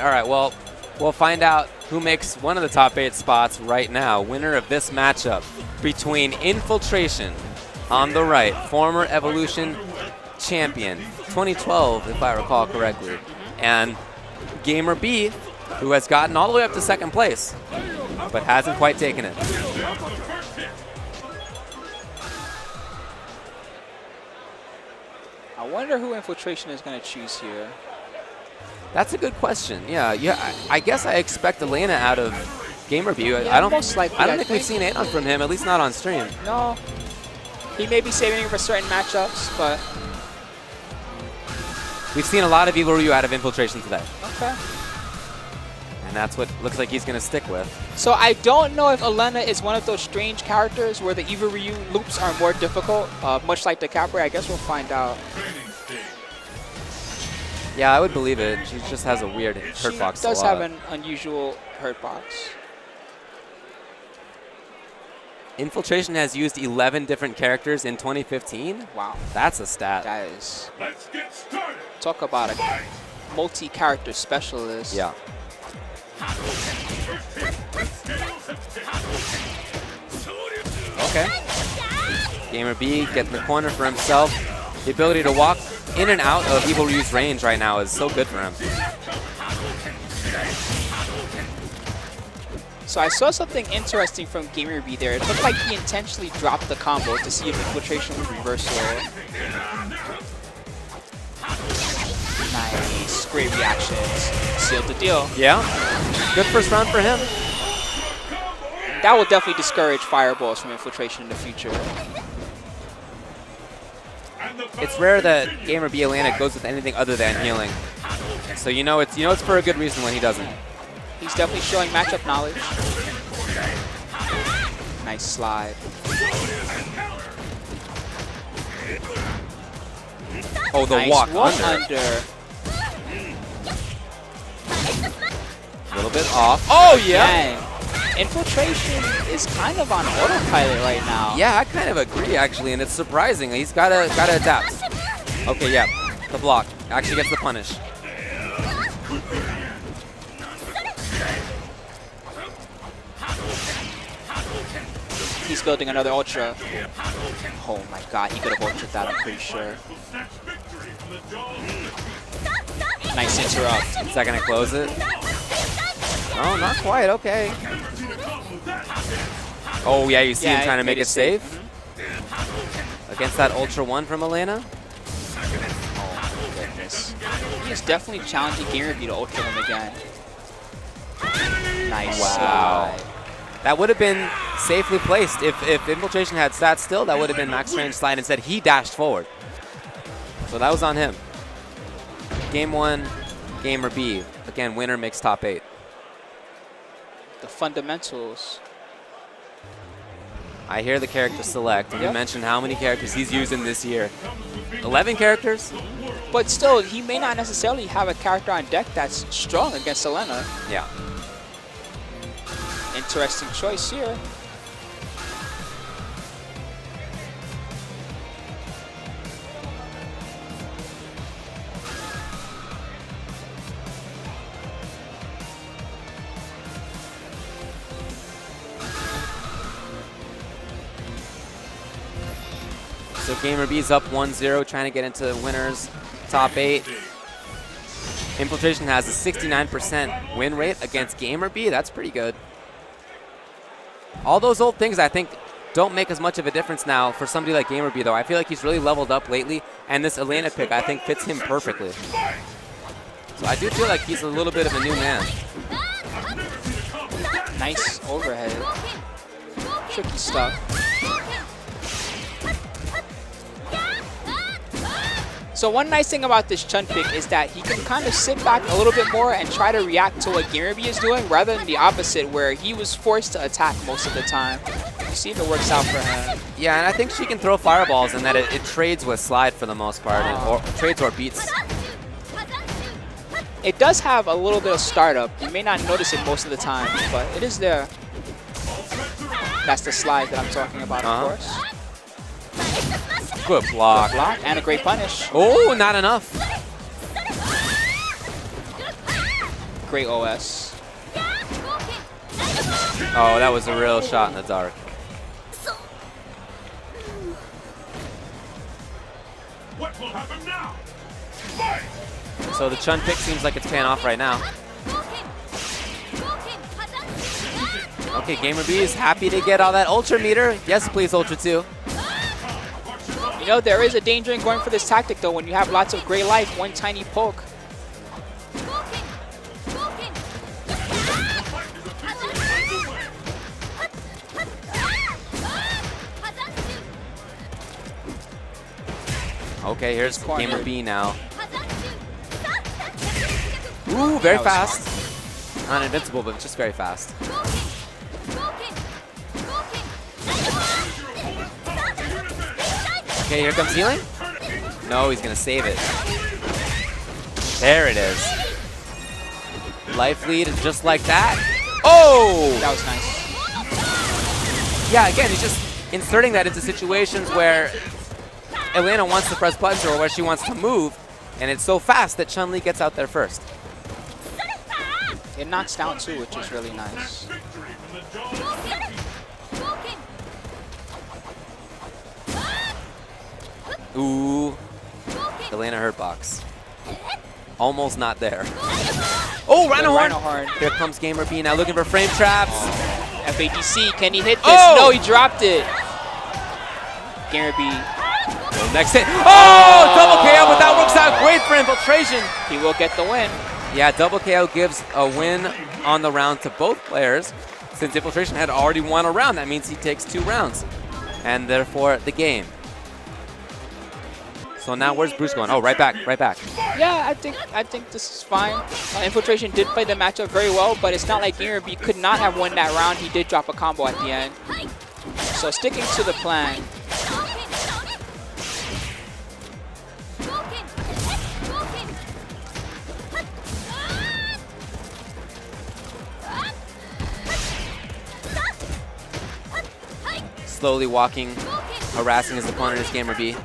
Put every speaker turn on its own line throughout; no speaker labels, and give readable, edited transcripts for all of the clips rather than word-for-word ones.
right. Well, we'll find out who makes one of the top 8 spots right now. Winner of this matchup between Infiltration on the right, former Evolution champion, 2012 if I recall correctly, and GamerBee, who has gotten all the way up to 2nd place, but hasn't quite taken it.
I wonder who Infiltration is going to choose here.
That's a good question. Yeah. I guess I expect Elena out of GamerBee.
Yeah, most likely,
I don't think we've seen Anon from him, at least not on stream.
No. He may be saving it for certain matchups, but
we've seen a lot of EVO Ryu out of Infiltration today.
Okay.
And that's what looks like he's going to stick with.
So I don't know if Elena is one of those strange characters where the EVO Ryu loops are more difficult, much like the Capra. I guess we'll find out.
Yeah, I would believe it. She just has a weird hurt box.
She does have an unusual hurt box.
Infiltration has used 11 different characters in 2015.
Wow.
That's a stat.
That is. Talk about a multi-character specialist.
Yeah. Okay. GamerBee getting the corner for himself. The ability to walk in and out of EVO Ryu's range right now is so good for him.
So I saw something interesting from GamerBee there. It looked like he intentionally dropped the combo to see if Infiltration would reversal. Nice. Great reactions. Sealed the deal.
Yeah. Good first round for him.
That will definitely discourage fireballs from Infiltration in the future.
It's rare that GamerBee Elena goes with anything other than healing. So you know it's for a good reason when he doesn't.
He's definitely showing matchup knowledge. Nice slide.
Oh, the
nice
walk
under.
A little bit off. Oh, yeah.
Dang. Infiltration is kind of on autopilot right now.
Yeah, I kind of agree, actually, and it's surprising. He's gotta adapt. Okay, yeah. The block. Actually gets the punish.
He's building another ultra. Oh my god, he could have ultra'd that, I'm pretty sure. Nice interrupt.
Is that gonna close it? No, not quite. Okay. Oh, yeah, you see him trying to make it safe? Against that Ultra 1 from Elena?
Oh, my goodness. He is definitely challenging GamerBee to ultra him again. Nice.
Wow. That would have been safely placed. If Infiltration had sat still, that would have been max range slide. Instead, he dashed forward. So that was on him. Game 1, GamerBee. Again, winner makes top 8.
The fundamentals.
I hear the character select, and you mentioned how many characters he's using this year. 11 characters?
But still, he may not necessarily have a character on deck that's strong against Elena.
Yeah.
Interesting choice here.
So GamerBee's up 1-0, trying to get into winners, top 8. Infiltration has a 69% win rate against GamerBee. That's pretty good. All those old things, I think, don't make as much of a difference now for somebody like GamerBee, though. I feel like he's really leveled up lately, and this Elena pick, I think, fits him perfectly. So I do feel like he's a little bit of a new man.
Nice overhead. Tricky stuff. So one nice thing about this Chun pick is that he can kind of sit back a little bit more and try to react to what GamerBee is doing rather than the opposite where he was forced to attack most of the time. See if it works out for him.
Yeah, and I think she can throw fireballs and that it trades with slide for the most part, or trades or beats.
It does have a little bit of startup. You may not notice it most of the time, but it is there. That's the slide that I'm talking about, of course.
Good block.
Good block and a great punish.
Oh, not enough.
great OS.
Oh, that was a real shot in the dark.
What will happen now? Fight!
So the Chun pick seems like it's paying off right now. Okay, GamerBee is happy to get all that Ultra meter. Yes, please, Ultra 2.
You know, there is a danger in going for this tactic, though, when you have lots of gray life, one tiny poke.
Okay, here's GamerBee now. Ooh, very fast. Not invincible, but just very fast. Okay, here comes healing. No, he's gonna save it. There it is. Life lead, just like that. Oh!
That was nice.
Yeah, again, he's just inserting that into situations where Elena wants to press buttons or where she wants to move, and it's so fast that Chun-Li gets out there first.
It knocks down too, which is really nice.
Ooh. Elena hurt box. Almost not there. Oh, Rhino Horn! Here comes GamerBee now looking for frame traps.
FADC, can he hit this?
Oh!
No, he dropped it. GamerBee.
Next hit. Oh! Double KO, but that works out great for Infiltration.
He will get the win.
Yeah, double KO gives a win on the round to both players. Since Infiltration had already won a round, that means he takes 2 rounds. And therefore, the game. So now where's Bruce going? Oh, right back, right back.
Yeah, I think this is fine. Infiltration did play the matchup very well, but it's not like GamerBee could not have won that round. He did drop a combo at the end. So sticking to the plan.
Slowly walking, harassing his opponent is GamerBee.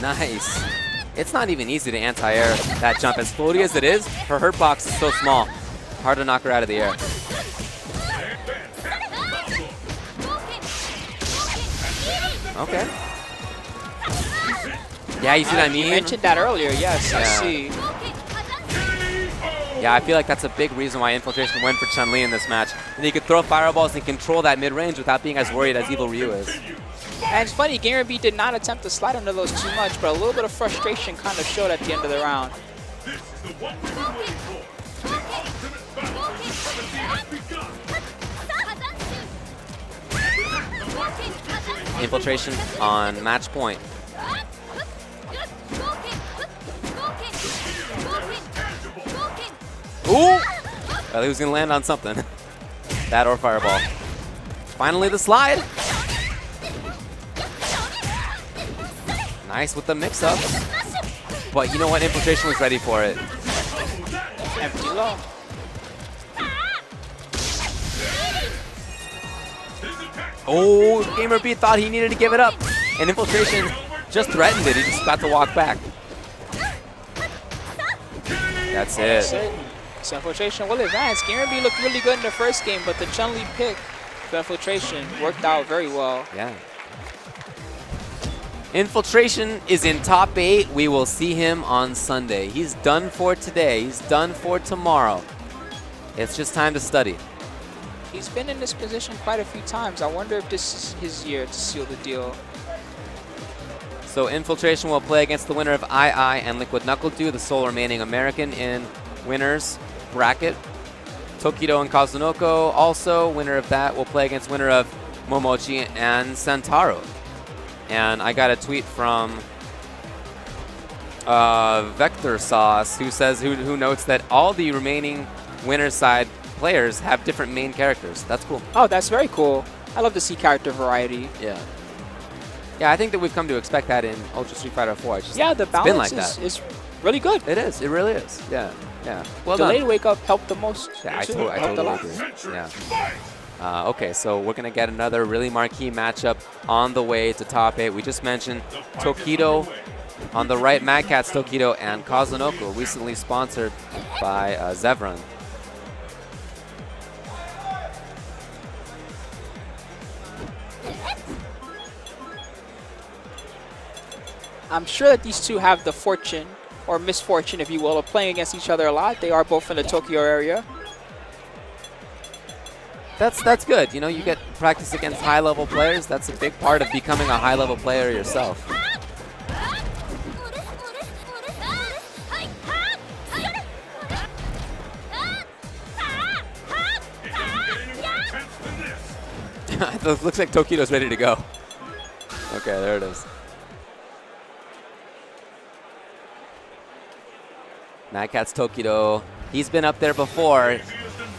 Nice. It's not even easy to anti-air that jump. As floaty as it is, her hurt box is so small. Hard to knock her out of the air. Okay. Yeah, you see what I mean?
You mentioned that earlier, yes,
Yeah.
I see.
Yeah, I feel like that's a big reason why Infiltration went for Chun-Li in this match. And he could throw fireballs and control that mid-range without being as worried as Evil Ryu is.
And it's funny, GamerBee did not attempt to slide under those too much, but a little bit of frustration kind of showed at the end of the round.
Infiltration on match point. Ooh! Well, he was going to land on something. That or fireball. Finally the slide. Nice with the mix-up. But you know what? Infiltration was ready for it.
Empty low.
Oh, GamerBee thought he needed to give it up. And Infiltration just threatened it. He just got to walk back. That's it.
So Infiltration will advance. GamerBee looked really good in the first game, but the Chun-Li pick for Infiltration worked out very well.
Yeah. Infiltration is in top 8. We will see him on Sunday. He's done for today. He's done for tomorrow. It's just time to study.
He's been in this position quite a few times. I wonder if this is his year to seal the deal.
So Infiltration will play against the winner of II and Liquid KnuckleDu, the sole remaining American in winners bracket. Tokido and Kazunoko also, winner of that, will play against winner of Momochi and Santaro. And I got a tweet from Vector Sauce who says, who notes that all the remaining winner's side players have different main characters. That's cool.
Oh, that's very cool. I love to see character variety.
Yeah. Yeah, I think that we've come to expect that in Ultra Street Fighter 4. It's just,
yeah, the
it's been
balance
like that.
is really good.
It is. It really is. Yeah. Yeah. Well
Delayed
done.
wake up helped the most.
Yeah, I
too.
totally
Helped a lot.
agree. Yeah. Okay, so we're going to get another really marquee matchup on the way to top 8. We just mentioned Tokido On the right, Mad Catz, Tokido, and Kazunoko, recently sponsored by Zevran.
I'm sure that these two have the fortune, or misfortune, if you will, of playing against each other a lot. They are both in the Tokyo area.
That's good. You know, you get practice against high-level players. That's a big part of becoming a high-level player yourself. It looks like Tokido's ready to go. Okay, there it is. Mad Catz Tokido. He's been up there before.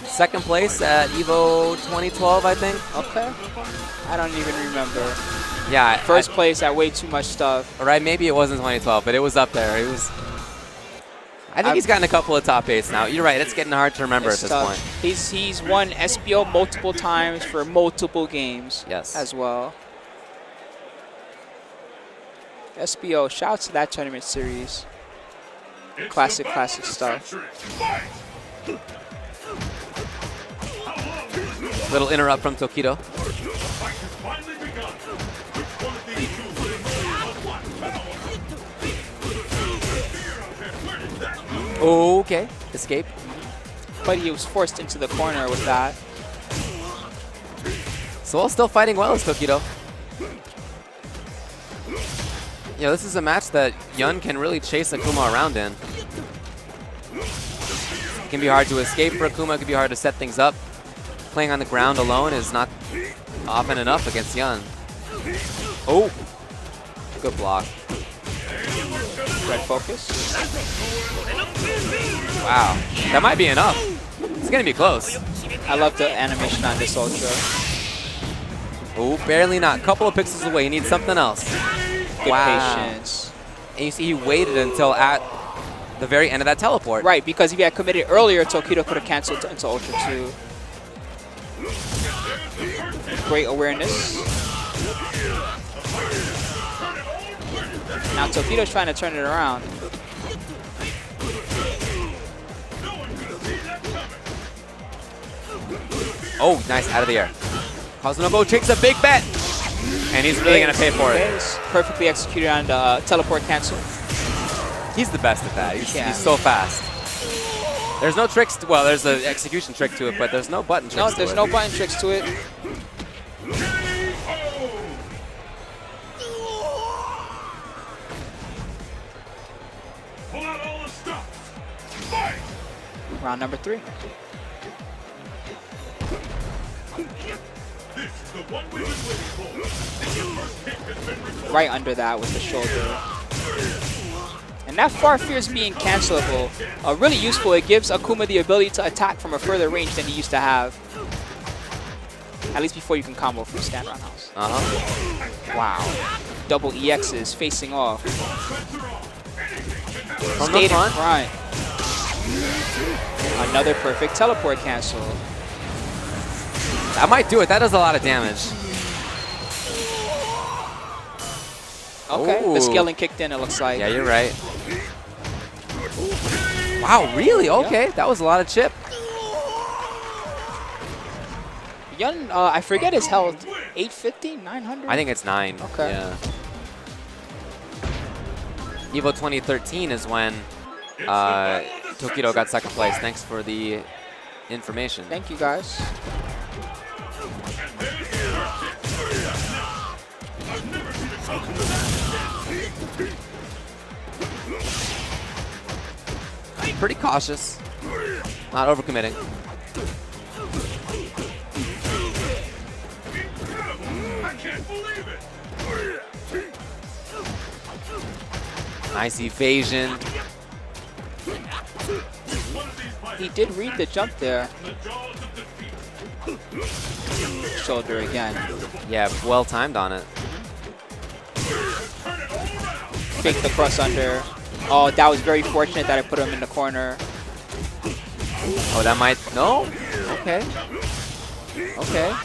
Second place at EVO 2012, I think.
Okay. I don't even remember.
Yeah.
First place at way too much stuff.
Right, maybe it wasn't 2012, but it was up there. It was. I think he's gotten a couple of top 8s now. You're right, it's getting hard to remember at this point.
He's won SBO multiple times for multiple games as well. SBO, shout out to that tournament series. Classic stuff.
Little interrupt from Tokido. Okay, escape.
But he was forced into the corner with that.
Soul still fighting well as Tokido. You know, this is a match that Yun can really chase Akuma around in. It can be hard to escape for Akuma, it can be hard to set things up. Playing on the ground alone is not often enough against Yun. Oh, good block.
Red focus.
Wow, that might be enough. It's gonna be close.
I love the animation on this Ultra.
Oh, barely not. Couple of pixels away. He needs something else.
Good patience.
And you see he waited until at the very end of that teleport.
Right, because if he had committed earlier, Tokido could have canceled into Ultra 2. Great awareness. Now Tokido's trying to turn it around.
Oh, nice, out of the air. Kazunoko takes a big bet. And he's really going to pay for it.
It's perfectly executed on the teleport cancel.
He's the best at that. He's so fast. There's no tricks. Well, there's an execution trick to it, but there's no button tricks to it.
No, there's no button tricks to it. Round number 3. Right under that with the shoulder. And that far fears being cancelable. Really useful. It gives Akuma the ability to attack from a further range than he used to have. At least before you can combo from stand roundhouse. Wow. Double EXs facing off. Stayed in front. Another perfect teleport cancel.
That might do it. That does a lot of damage.
Okay,
Ooh.
the scaling kicked in, it looks like.
Yeah, you're right. Wow, really? Okay, that was a lot of chip.
Yun, I forget his health. 850, 900?
I think it's 9.
Okay.
Yeah. EVO 2013 is when Tokido got second place. Thanks for the information.
Thank you, guys.
Pretty cautious. Not overcommitting.
I can't believe it.
Nice evasion.
He did read the jump there. Shoulder again.
Yeah, well timed on it.
Fake the cross under. Oh, that was very fortunate that I put him in the corner.
Oh, that might... No? Okay. Okay.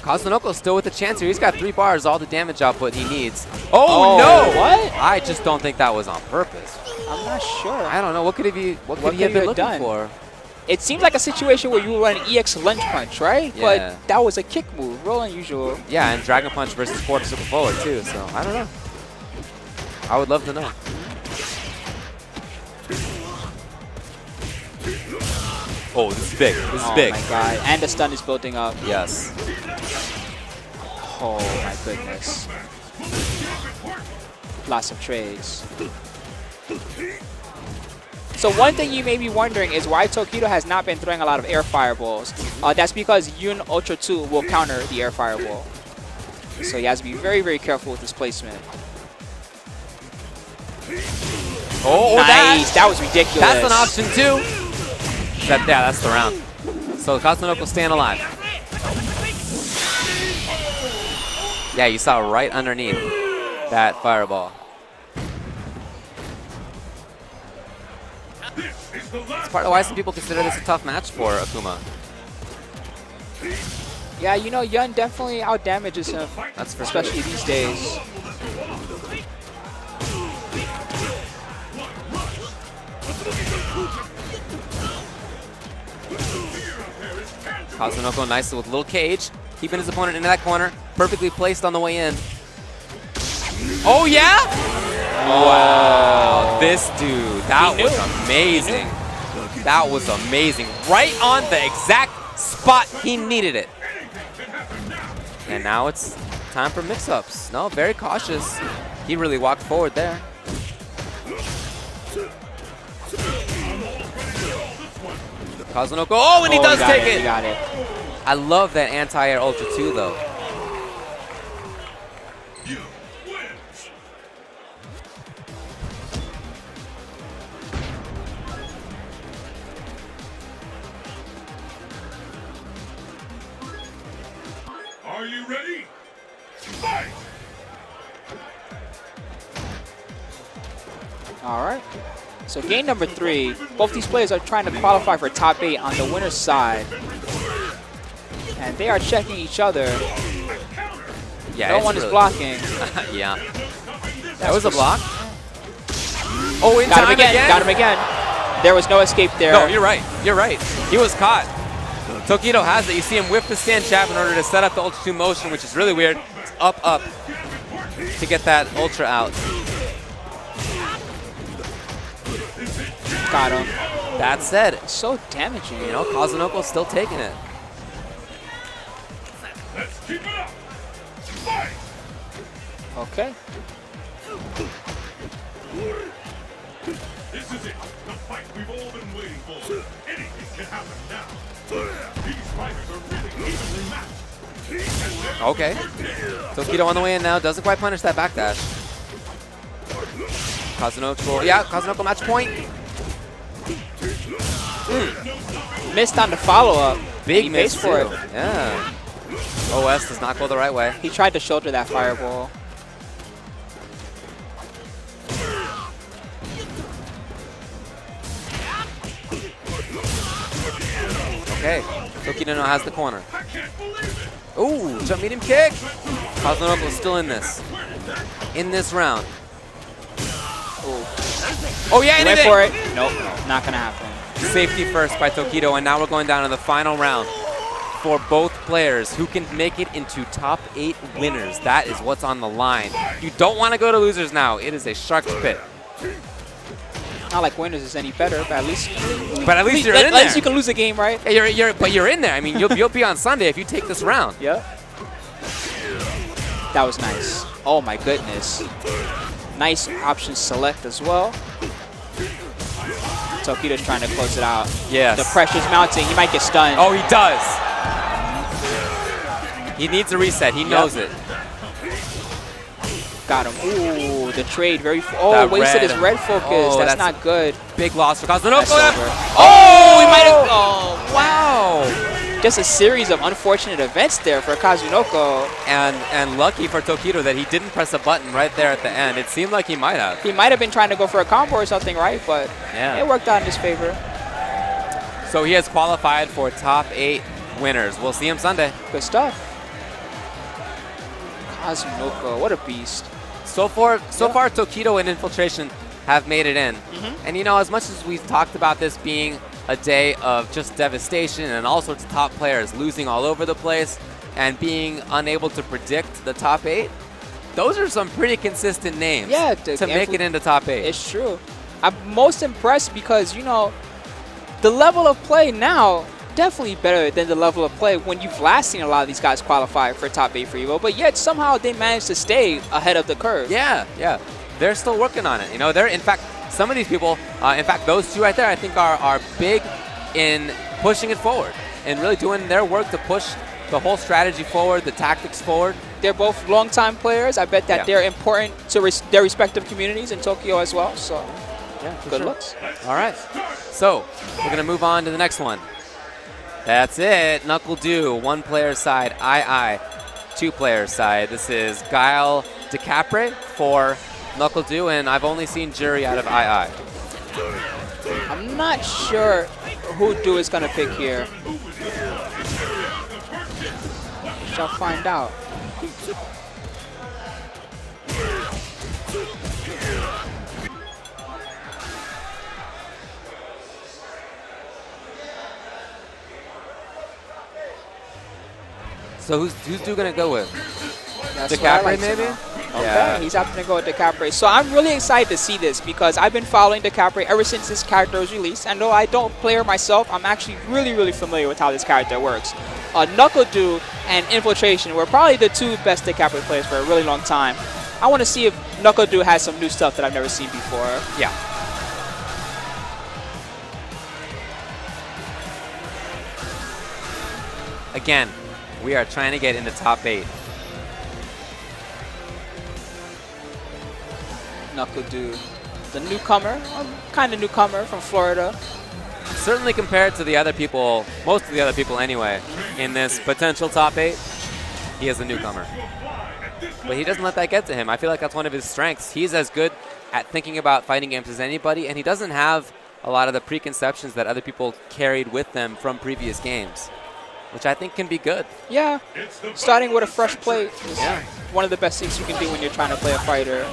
Kazunoko's still with a chance here. He's got 3 bars, all the damage output he needs. Oh, no!
What?
I just don't think that was on purpose.
I'm not sure.
I don't know. What could he have
could he
been
have
looking
done?
for?
It seemed like a situation where you would run an EX lunge punch, right?
Yeah.
But that was a kick move, real unusual.
Yeah, and Dragon Punch versus quarter circle forward, too. So, I don't know. I would love to know. Oh, this is big. This is big.
Oh, my God. And the stun is building up.
Yes.
Oh, my goodness. Lots of trades. So one thing you may be wondering is why Tokido has not been throwing a lot of air fireballs. That's because Yun Ultra 2 will counter the air fireball. So he has to be very, very careful with his placement.
Oh,
nice. That was ridiculous.
That's an option, too. Yeah, that's the round. So Kazunoko staying alive. Yeah, you saw right underneath that fireball. It's part of why some people consider this a tough match for Akuma.
Yeah, you know, Yun definitely outdamages him.
That's for
especially these days.
Kazunoko nicely with a little cage, keeping his opponent into that corner, perfectly placed on the way in. Oh yeah! Wow, this dude, that was amazing. That was amazing. Right on the exact spot he needed it. And now it's time for mix-ups. No, very cautious. He really walked forward there. Kazunoko, oh, and he does take it.
He got it.
I love that anti-air Ultra 2, though.
Are you ready? Fight!
All right. So game number 3, both these players are trying to qualify for top 8 on the winner's side. And they are checking each other.
Yeah,
no one is blocking.
Yeah. That was a block. Oh, in
Got
time
him again. Got him again. There was no escape there.
No, you're right. You're right. He was caught. Tokido has it. You see him whip the stand jab in order to set up the Ultra 2 motion, which is really weird. It's up, up to get that Ultra out.
Got him.
That said,
So damaging.
you know, Kazunoko's still taking it.
Let's keep it up! Fight!
Okay.
This is it, the fight we've all been waiting for. Anything can happen now. These fighters are really evenly matched.
Okay. Tokido on the way in now. Doesn't quite punish that backdash. Kazunoko, yeah, Kazunoko match point.
Missed on the follow-up.
Big
He
miss
pays for
too.
it.
Yeah. OS does not go the right way.
He tried to shoulder that fireball.
Okay. Tokido now has the corner. Ooh, jump medium kick. Kazunoko still in this. In this round.
Ooh.
Oh yeah, and
Went
it
for it. Nope, not gonna happen.
Safety first by Tokido, and now we're going down to the final round for both players who can make it into top 8 winners. That is what's on the line. You don't want to go to losers now. It is a shark's pit.
Not like winners is any better, but at least
you're in
at
there.
least you can lose a game, right?
Yeah, but you're in there. I mean, you'll be on Sunday if you take this round.
Yep. That was nice. Oh my goodness. Nice option select as well. Tokido's trying to close it out.
Yes.
The pressure's mounting. He might get stunned.
Oh, he does. He needs a reset. He knows it.
Got him. Ooh, the trade very. Oh, wasted his red focus.
Oh,
that's not good.
Big loss for Kazunoko.
That's over.
Oh,
he might have. Oh,
wow.
Just a series of unfortunate events there for Kazunoko.
And lucky for Tokido that he didn't press a button right there at the end. It seemed like he might have.
He might have been trying to go for a combo or something, right? But
yeah,
it worked out in his favor.
So he has qualified for top 8 winners. We'll see him Sunday.
Good stuff. Kazunoko, what a beast.
So far, Tokido and Infiltration have made it in. And you know, as much as we've talked about this being a day of just devastation and all sorts of top players losing all over the place and being unable to predict the top 8, those are some pretty consistent names to make it into top 8.
It's true. I'm most impressed because, you know, the level of play now definitely better than the level of play when you've last seen a lot of these guys qualify for top 8 for EVO, but yet somehow they managed to stay ahead of the curve.
Yeah. They're still working on it. You know, they're, in fact, some of these people, in fact, those two right there, I think are big in pushing it forward and really doing their work to push the whole strategy forward, the tactics forward.
They're both long-time players. I bet that they're important to their respective communities in Tokyo as well. So,
yeah,
good looks.
All right. So, we're going to move on to the next one. That's it. KnuckleDu, 1-player side. II, 2-player side. This is Guile DeCapre for KnuckleDu, and I've only seen Jury out of II.
I'm not sure who Du is going to pick here. Shall find out.
So who's Du gonna go with?
DeCapre
maybe?
Okay, yeah. He's opting to go with DeCapre. So I'm really excited to see this because I've been following DeCapre ever since this character was released. And though I don't play her myself, I'm actually really familiar with how this character works. KnuckleDu and Infiltration were probably the 2 best DeCapre players for a really long time. I want to see if KnuckleDu has some new stuff that I've never seen before.
Yeah. Again, we are trying to get in the top 8.
KnuckleDu, the newcomer, kind of newcomer from Florida.
Certainly compared to the other people, most of the other people anyway, in this potential top 8, he is a newcomer. But he doesn't let that get to him. I feel like that's one of his strengths. He's as good at thinking about fighting games as anybody, and he doesn't have a lot of the preconceptions that other people carried with them from previous games, which I think can be good.
Yeah, starting with a fresh plate is one of the best things you can do when you're trying to play a fighter.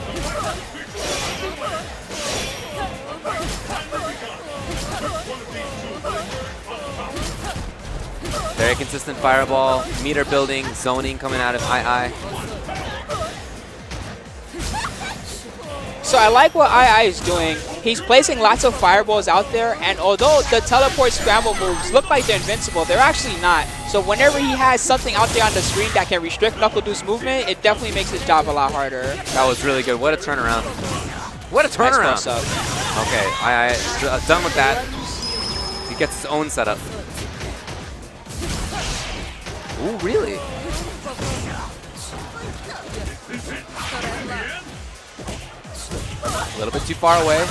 Very consistent fireball, meter building, zoning coming out of II.
So I like what II is doing. He's placing lots of fireballs out there, and although the teleport scramble moves look like they're invincible, they're actually not. So whenever he has something out there on the screen that can restrict KnuckleDu's movement, it definitely makes his job a lot harder.
That was really good. What a turnaround. What a turnaround.
Nice.
Okay, II done with that. He gets his own setup. Ooh, really? A little bit too far away.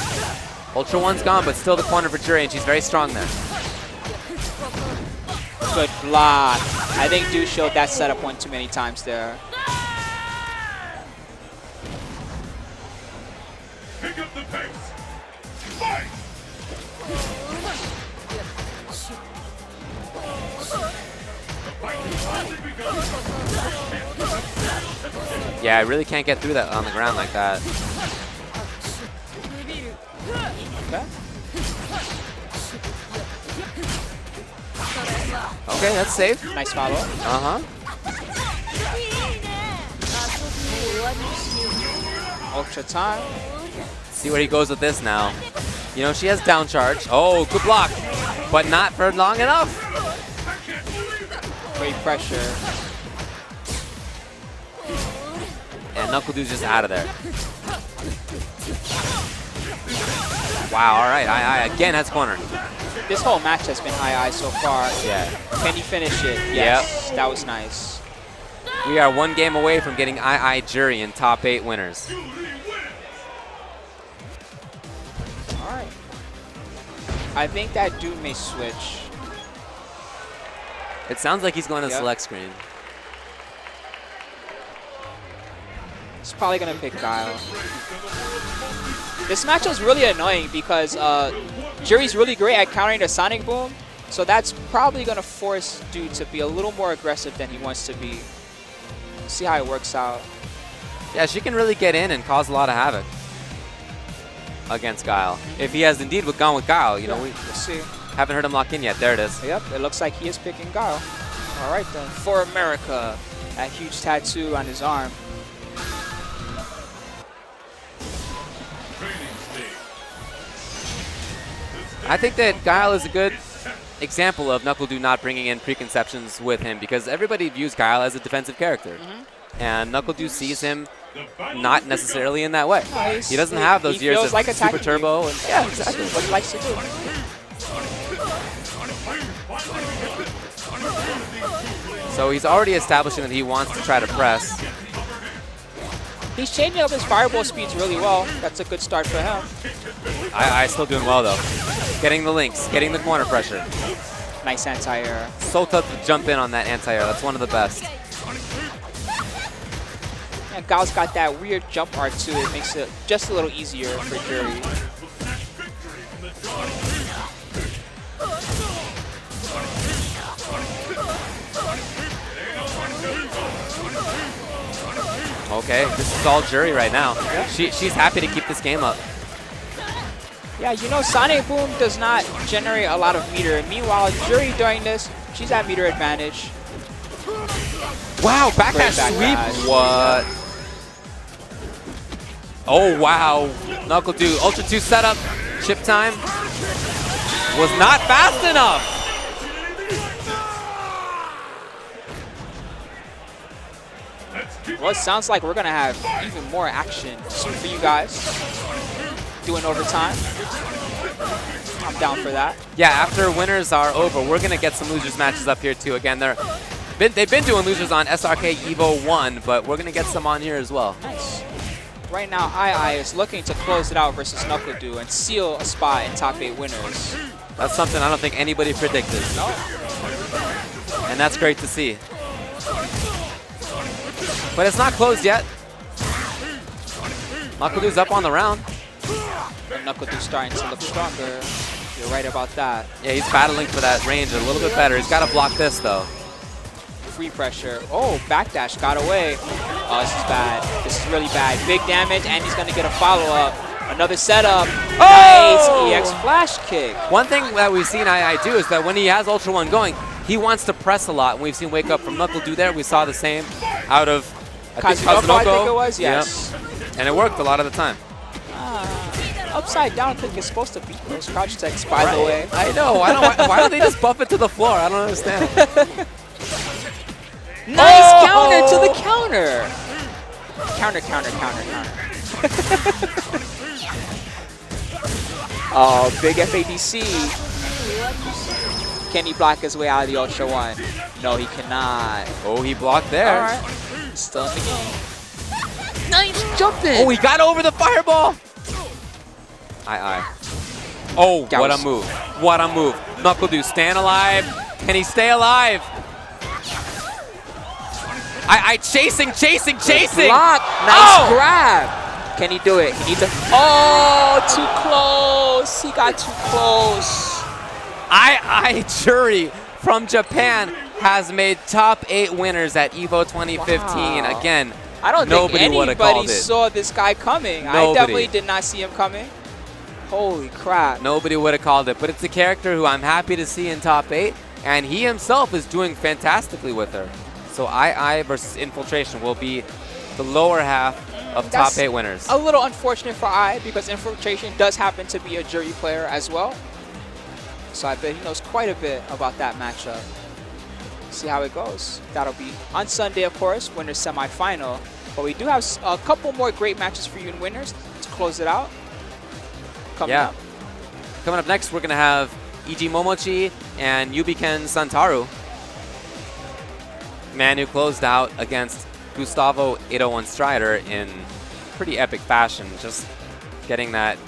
Ultra One's gone, but still the corner for Jury, and she's very strong there.
Good block. I think Du showed that setup one too many times there.
Pick up the pace. Fight!
Yeah, I really can't get through that on the ground like that.
Okay.
Okay, that's safe.
Nice follow. Ultra time.
See where he goes with this now. You know, she has down charge. Oh, good block. But not for long enough.
Great pressure.
And KnuckleDu's just out of there. Wow, all right. II again has corner.
This whole match has been II so far.
Yeah.
Can you finish it? Yes. That was nice.
We are 1 game away from getting II Jury in top 8 winners.
All right. I think that dude may switch.
It sounds like he's going to select screen.
He's probably going to pick Guile. This matchup is really annoying because Jury's really great at countering the Sonic Boom, so that's probably going to force Dude to be a little more aggressive than he wants to be. see how it works out.
Yeah, she can really get in and cause a lot of havoc against Guile. If he has indeed gone with Guile, you know, we
Let's see.
haven't heard him lock in yet. There it is.
Yep, it looks like he is picking Guile. All right then. For America, that huge tattoo on his arm.
I think that Guile is a good example of NuckleDu not bringing in preconceptions with him because everybody views Guile as a defensive character. And NuckleDu sees him not necessarily in that way. He doesn't have those years of
like
Super Turbo. And, yeah,
exactly what he likes to do.
So he's already establishing that he wants to try to press.
He's changing up his fireball speeds really well. That's a good start for him.
I still doing well though. Getting the links, getting the corner pressure.
Nice anti-air.
So tough to jump in on that anti-air. That's one of the best.
And Guile's got that weird jump art too. It makes it just a little easier for Jury.
Okay, this is all Jury right now. She's happy to keep this game up.
Yeah, you know, Sonic Boom does not generate a lot of meter. Meanwhile, Jury doing this, she's at meter advantage.
Wow, backdash sweep. What? Oh, wow. NuckleDu, Ultra 2 setup. Chip time was not fast enough.
Well, it sounds like we're going to have even more action soon for you guys. Doing overtime. I'm down for that.
Yeah, after winners are over, we're going to get some losers matches up here too. Again, they've been doing losers on SRK EVO 1, but we're going to get some on here as well.
Nice. Right now, II is looking to close it out versus NuckleDu and seal a spot in top 8 winners.
That's something I don't think anybody predicted.
No.
And that's great to see. But it's not closed yet. NuckleDu's up on the round.
And NuckleDu's starting to look stronger. You're right about that.
Yeah, he's battling for that range a little bit better. He's got to block this, though.
Free pressure. Oh, backdash got away. Oh, this is bad. This is really bad. Big damage, and he's going to get a follow-up. Another setup.
Oh!
Nice EX flash kick.
One thing that we've seen II do is that when he has Ultra 1 going, he wants to press a lot. And we've seen Wake Up from NuckleDu there. We saw the same out of
Kazunoko, I think it was, yes.
Yep. And it worked a lot of the time.
Upside down kick is supposed to beat those crouch techs, by the way.
I know. Why don't they just buff it to the floor? I don't understand.
Nice counter to the counter. Counter. Oh, big FADC. Can he block his way out of the Ultra 1? No, he cannot.
Oh, he blocked there.
All right. Still in the game. Nice jumping.
Oh, he got over the fireball. Oh, what a move. What a move. NuckleDu staying alive. Can he stay alive? Chasing.
Block. Nice grab. Can he do it? He needs to. Oh, too close. He got too close.
Jury from Japan has made top 8 winners at EVO 2015.
Wow.
Again,
I don't think anybody
it.
saw this guy coming.
Nobody.
I definitely did not see him coming. Holy crap.
Nobody would have called it, but it's a character who I'm happy to see in top 8, and he himself is doing fantastically with her. So II versus Infiltration will be the lower half of top 8 winners.
A little unfortunate for II because Infiltration does happen to be a Jury player as well. So I bet he knows quite a bit about that matchup. See how it goes. That'll be on Sunday, of course, winners semifinal. But we do have a couple more great matches for you in winners to close it out. Coming up next, we're going to have
E.G. Momochi and Yubiken Santaro. Man who closed out against Gustavo 801 Strider in pretty epic fashion. Just getting that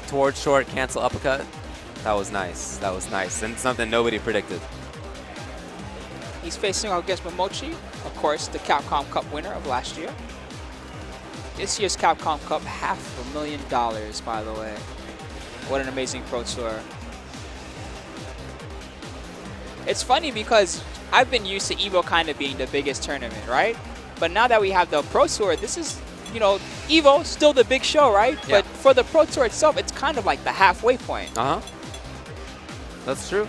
towards short cancel uppercut. That was nice. That was nice. And something nobody predicted.
He's facing against Momochi, of course, the Capcom Cup winner of last year. This year's Capcom Cup, $500,000, by the way. What an amazing Pro Tour. It's funny because I've been used to EVO kind of being the biggest tournament, right? But now that we have the Pro Tour, this is, you know, EVO, still the big show, right?
Yeah.
But for the Pro Tour itself, it's kind of like the halfway point.
That's true.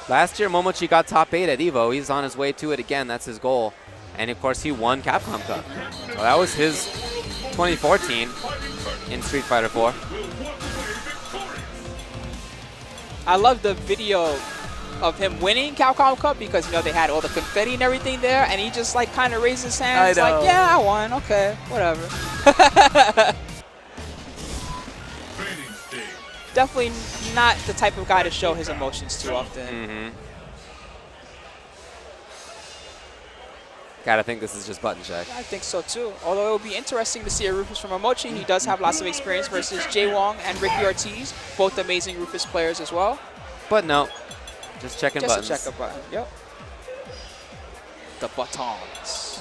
Last year, Momochi got top 8 at EVO. He's on his way to it again. That's his goal. And, of course, he won Capcom Cup. So that was his 2014 in Street Fighter 4.
I love the video of him winning Capcom Cup because, you know, they had all the confetti and everything there, and he just, like, kind of raised his hands like, yeah, I won. Okay, whatever. Definitely not the type of guy to show his emotions too often.
Gotta think this is just button check.
I think so too. Although it would be interesting to see a Rufus from Momochi. He does have lots of experience versus Jay Wong and Ricky Ortiz, both amazing Rufus players as well.
But no, just checking buttons.
Just to check a button. Yep. The buttons.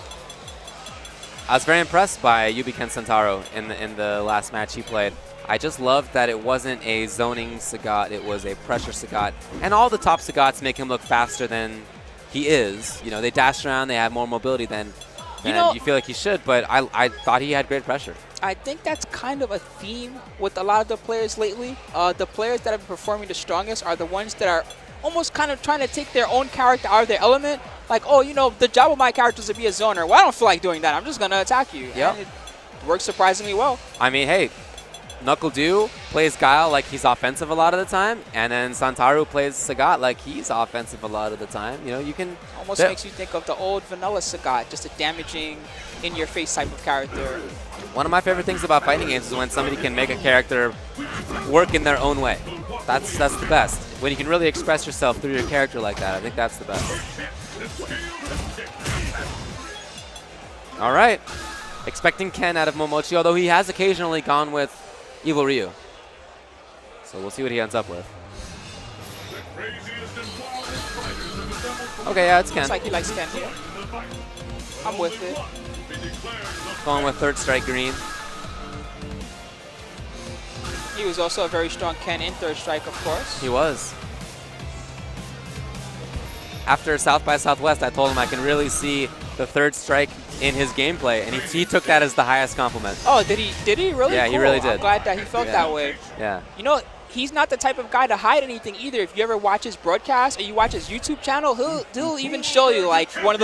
I was very impressed by Yubiken Santaro in the last match he played. I just loved that it wasn't a zoning Sagat, it was a pressure Sagat. And all the top Sagats make him look faster than he is. You know, they dash around, they have more mobility than you feel like he should, but I thought he had great pressure.
I think that's kind of a theme with a lot of the players lately. The players that have been performing the strongest are the ones that are almost kind of trying to take their own character out of their element. Like, oh, you know, the job of my character is to be a zoner. Well, I don't feel like doing that. I'm just going to attack you.
Yep.
And it works surprisingly well.
I mean, hey, KnuckleDu plays Guile like he's offensive a lot of the time, and then Santaro plays Sagat like he's offensive a lot of the time. You know, you can...
Almost makes you think of the old vanilla Sagat, just a damaging, in-your-face type of character.
One of my favorite things about fighting games is when somebody can make a character work in their own way. That's the best. When you can really express yourself through your character like that, I think that's the best. All right. Expecting Ken out of Momochi, although he has occasionally gone with Evil Ryu. So we'll see what he ends up with. Okay, yeah, it's Ken.
Looks like he likes Ken here. I'm with it.
Going with third strike green.
He was also a very strong Ken in third strike, of course.
He was. After South by Southwest, I told him I can really see the third strike in his gameplay, and he took that as the highest compliment.
Oh, did he really?
Yeah,
cool.
he really did.
I'm glad that he felt that way.
Yeah.
You know, he's not the type of guy to hide anything either. If you ever watch his broadcast or you watch his YouTube channel, he'll even show you, like, one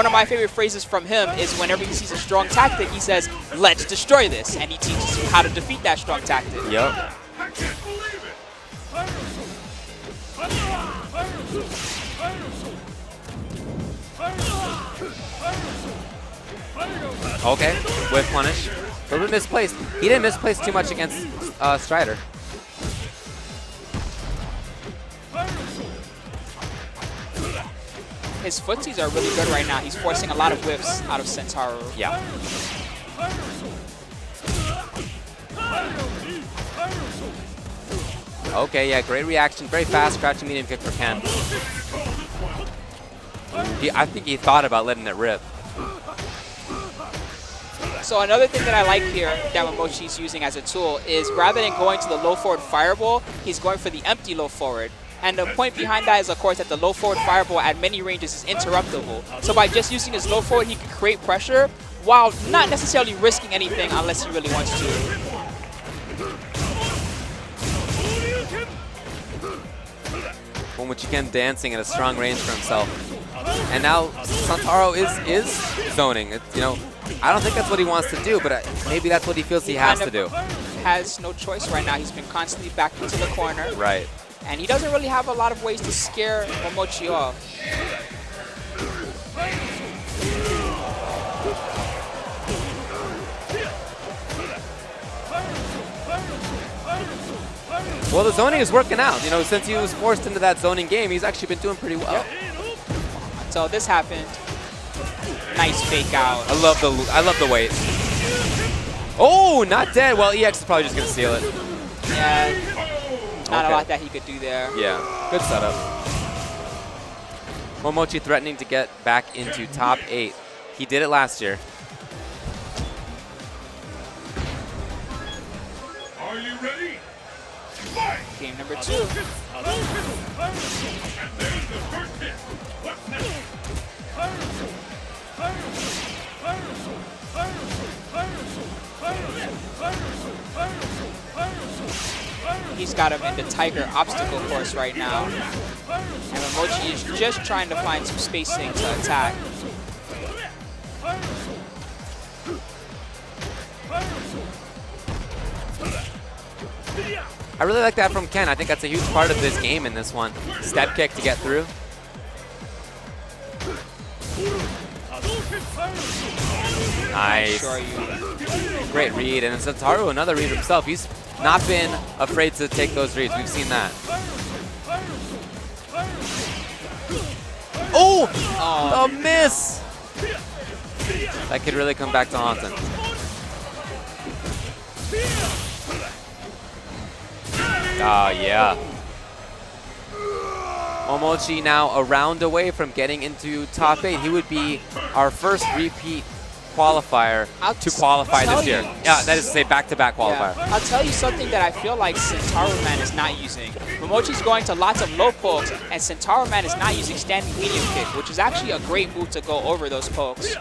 of my favorite phrases from him is whenever he sees a strong tactic, he says, "Let's destroy this," and he teaches you how to defeat that strong tactic.
Yep.
I can't believe it!
Okay, with punish. A little bit misplaced. He didn't misplace too much against Strider.
His footsies are really good right now. He's forcing a lot of whiffs out of Santaro.
Yeah. Okay, yeah, great reaction. Very fast, crouching medium kick for Ken. I think he thought about letting it rip.
So another thing that I like here that Momochi's using as a tool is rather than going to the low forward fireball, he's going for the empty low forward. And the point behind that is, of course, that the low forward fireball at many ranges is interruptible. So by just using his low forward, he can create pressure while not necessarily risking anything unless he really wants to.
Momochi Ken dancing at a strong range for himself. And now Santaro is zoning. You know, I don't think that's what he wants to do, but maybe that's what he feels he has to do.
Has no choice right now. He's been constantly backed into the corner.
Right.
And he doesn't really have a lot of ways to scare Momochi off.
Well, the zoning is working out. You know, since he was forced into that zoning game, he's actually been doing pretty well.
Yep. So this happened. Nice fake out.
I love the weight. Oh, not dead. Well, EX is probably just gonna steal it.
Yeah. Not a lot that he could do there.
Yeah, good setup. Momochi threatening to get back into top 8. He did it last year.
Are you ready?
Game number 2.
And there's the first hit. What's next?
He's got him in the Tiger obstacle course right now. And Momochi is just trying to find some spacing to attack.
I really like that from Ken. I think that's a huge part of this game in this one. Step kick to get through. Nice. Great read. And Santaro, another read himself. He's not been afraid to take those reads. We've seen that. Oh! The miss! That could really come back to haunt him. Oh, yeah. Momochi now a round away from getting into top 8. He would be our first repeat qualifier to qualify this year. Yeah, that is to say back-to-back qualifier.
Yeah. I'll tell you something that I feel like Santaro Man is not using. Momochi's going to lots of low pokes, and Santaro Man is not using standing medium kick, which is actually a great move to go over those pokes.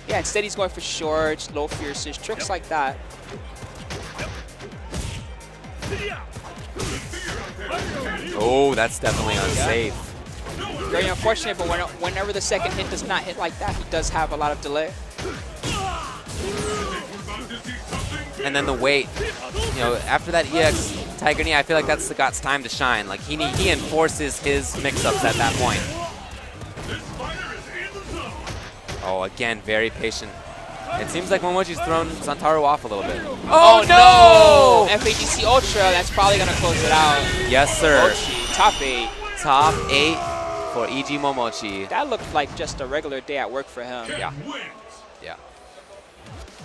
Yeah, instead he's going for shorts, low fierces, tricks like that.
Oh, that's definitely unsafe.
Very unfortunate, but whenever the second hit does not hit like that, he does have a lot of delay.
And then the weight, you know, after that EX Tiger Knee, I feel like that's the Got's time to shine. Like he enforces his mix-ups at that point. Oh, again, very patient. It seems like Momochi's thrown Santaro off a little bit.
Oh no! FAGC Ultra, that's probably gonna close it out.
Yes, sir.
Momochi, top 8.
Top 8 for EG Momochi.
That looked like just a regular day at work for him.
Yeah. Yeah.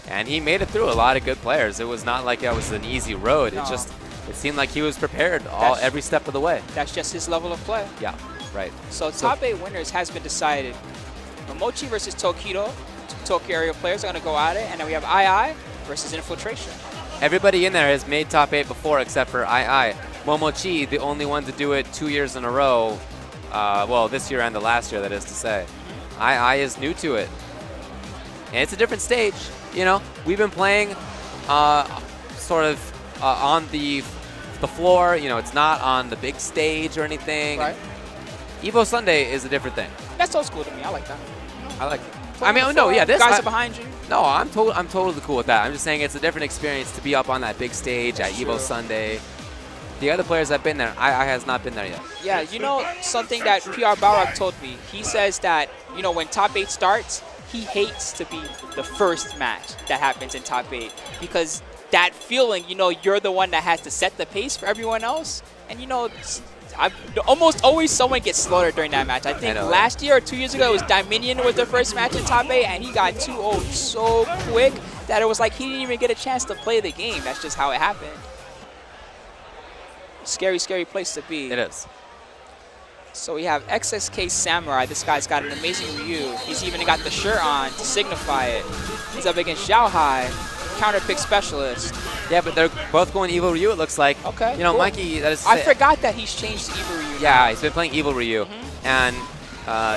And he made it through a lot of good players. It was not like it was an easy road.
No.
It seemed like he was prepared every step of the way.
That's just his level of play.
Yeah, right.
So top 8 winners has been decided. Momochi versus Tokido. Tokyo area players are going to go at it. And then we have II versus Infiltration.
Everybody in there has made top 8 before except for II. Momochi, the only one to do it 2 years in a row. Well, this year and the last year, that is to say. II is new to it. And it's a different stage. You know, we've been playing sort of on the floor. You know, it's not on the big stage or anything.
Right.
EVO Sunday is a different thing.
That's old school to me. I like that.
I like it. I mean, no, yeah, this
guys are behind you.
No, I'm totally cool with that. I'm just saying it's a different experience to be up on that big stage at EVO Sunday. The other players that have been there, II has not been there yet.
Yeah, you know something that PR Balrog told me. He says that, you know, when top 8 starts, he hates to be the first match that happens in top 8 because that feeling, you know, you're the one that has to set the pace for everyone else, and you know. Almost always someone gets slaughtered during that match. I think last year or 2 years ago, it was Dominion was the first match in top 8, and he got 2-0 so quick that it was like he didn't even get a chance to play the game. That's just how it happened. Scary, scary place to be.
It is.
So we have XSK Samurai. This guy's got an amazing Ryu. He's even got the shirt on to signify it. He's up against Xiao Hai, counter pick specialist.
Yeah, but they're both going EVO Ryu, it looks like.
Okay.
You know,
cool.
Mikey, that is.
I forgot that he's changed to EVO Ryu.
Yeah,
now.
he's been playing EVO Ryu. And,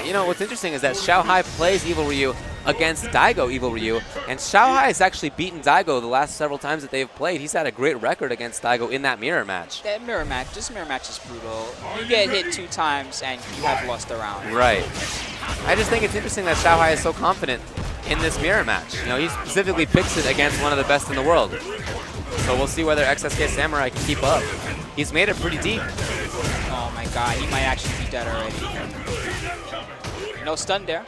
you know, what's interesting is that Xiao Hai plays EVO Ryu against Daigo EVO Ryu. And Xiao Hai has actually beaten Daigo the last several times that they've played. He's had a great record against Daigo in that mirror match.
That mirror match, this mirror match is brutal. You get hit 2 times and you have lost the round.
Right. I just think it's interesting that Xiao Hai is so confident in this mirror match. You know, he specifically picks it against one of the best in the world. So we'll see whether XSK Samurai can keep up. He's made it pretty deep.
Oh my god, he might actually be dead already. No stun there.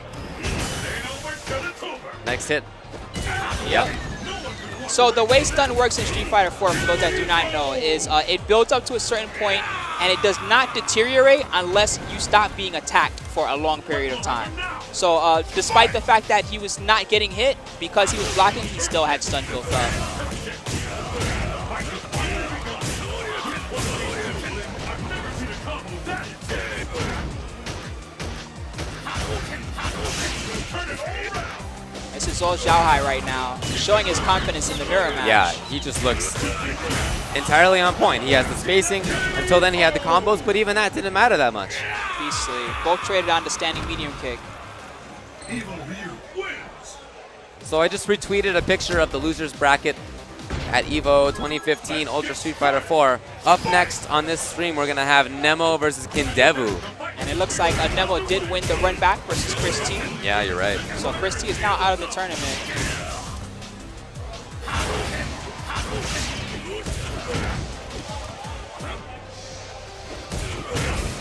Next hit. Yep.
So the way stun works in Street Fighter 4, for those that do not know, is it builds up to a certain point and it does not deteriorate unless you stop being attacked for a long period of time. So despite the fact that he was not getting hit, because he was blocking, he still had stun built up. This is all Xiao Hai right now, showing his confidence in the mirror match.
Yeah, he just looks entirely on point. He has the spacing. Until then, he had the combos, but even that didn't matter that much.
Beastly. Both traded on to standing medium kick.
So I just retweeted a picture of the losers bracket at EVO 2015 Ultra Street Fighter 4. Up next on this stream, we're gonna have Nemo versus KnuckleDu.
And it looks like Nemo did win the run back versus Chris T.
Yeah, you're right.
So Chris T is now out of the tournament.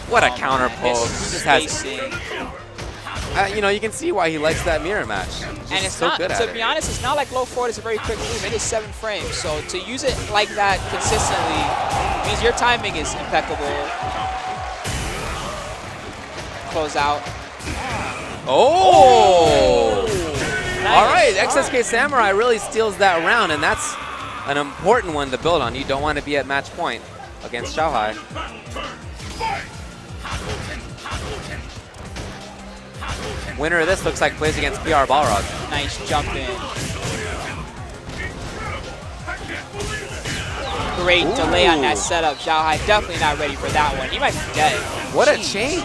What a counter pose.
His
He just has,
spacing.
you know, you can see why he likes that mirror match. He's
And it's
so
not,
good at
to
it.
be honest, it's not like low forward is a very quick move. It is 7 frames. So to use it like that consistently means your timing is impeccable. Close out.
Oh!
Nice.
All right, XSK Samurai really steals that round, and that's an important one to build on. You don't want to be at match point against Xiao Hai. Winner of this looks like plays against PR Balrog.
Nice jump in. Great delay on that setup. Xiao Hai definitely not ready for that one. He might be dead.
What a change!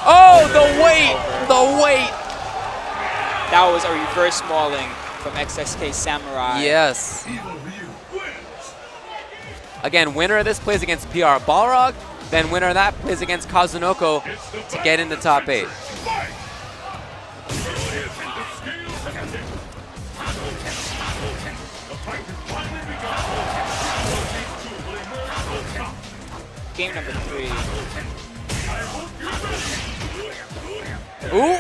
Oh, the weight! The weight!
That was a reverse mauling from XSK Samurai.
Yes. Again, winner of this plays against PR Balrog. Then winner of that plays against Kazunoko to get into top 8.
Game number 3.
Ooh!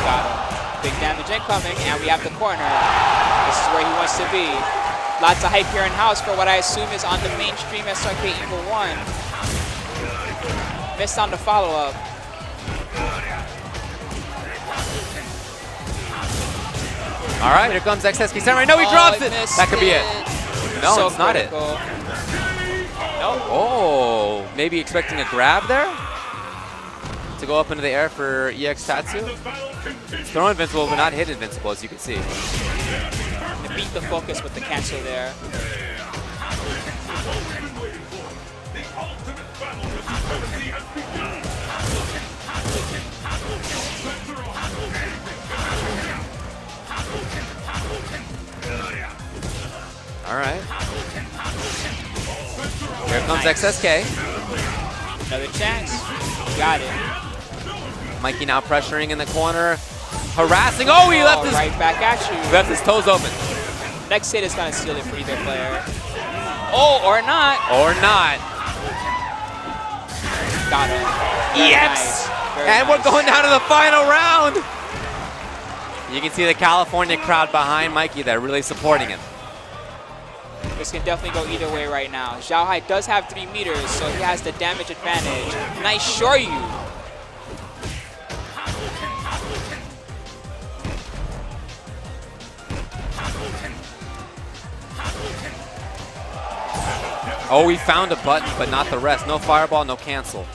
Got him. Big damage incoming, and we have the corner. This is where he wants to be. Lots of hype here in house for what I assume is on the mainstream SRK EVO 1. Missed on the follow-up.
All right, here comes XSK Samurai. No, he drops it! That could be it. No,
So
it's not it.
critical. Nope.
Oh, maybe expecting a grab there? To go up into the air for EX Tatsu? It's throw invincible, but not hit invincible, as you can see.
To beat the focus with the cancel there.
All right. Here comes
Nice.
XSK.
Another chance. Got it.
Mikey now pressuring in the corner. Harassing. Oh, he left his,
right back at you.
left his toes open.
Next hit is going to steal it for either player. Oh, or not.
Or not.
Got him. Very
Yes!
nice. Very
And
nice.
we're going down to the final round. You can see the California crowd behind Mikey there, really supporting him.
This can definitely go either way right now. Xiao Hai does have 3 meters, so he has the damage advantage. Nice Shoryu.
Oh, he found a button, but not the rest. No fireball, no cancel.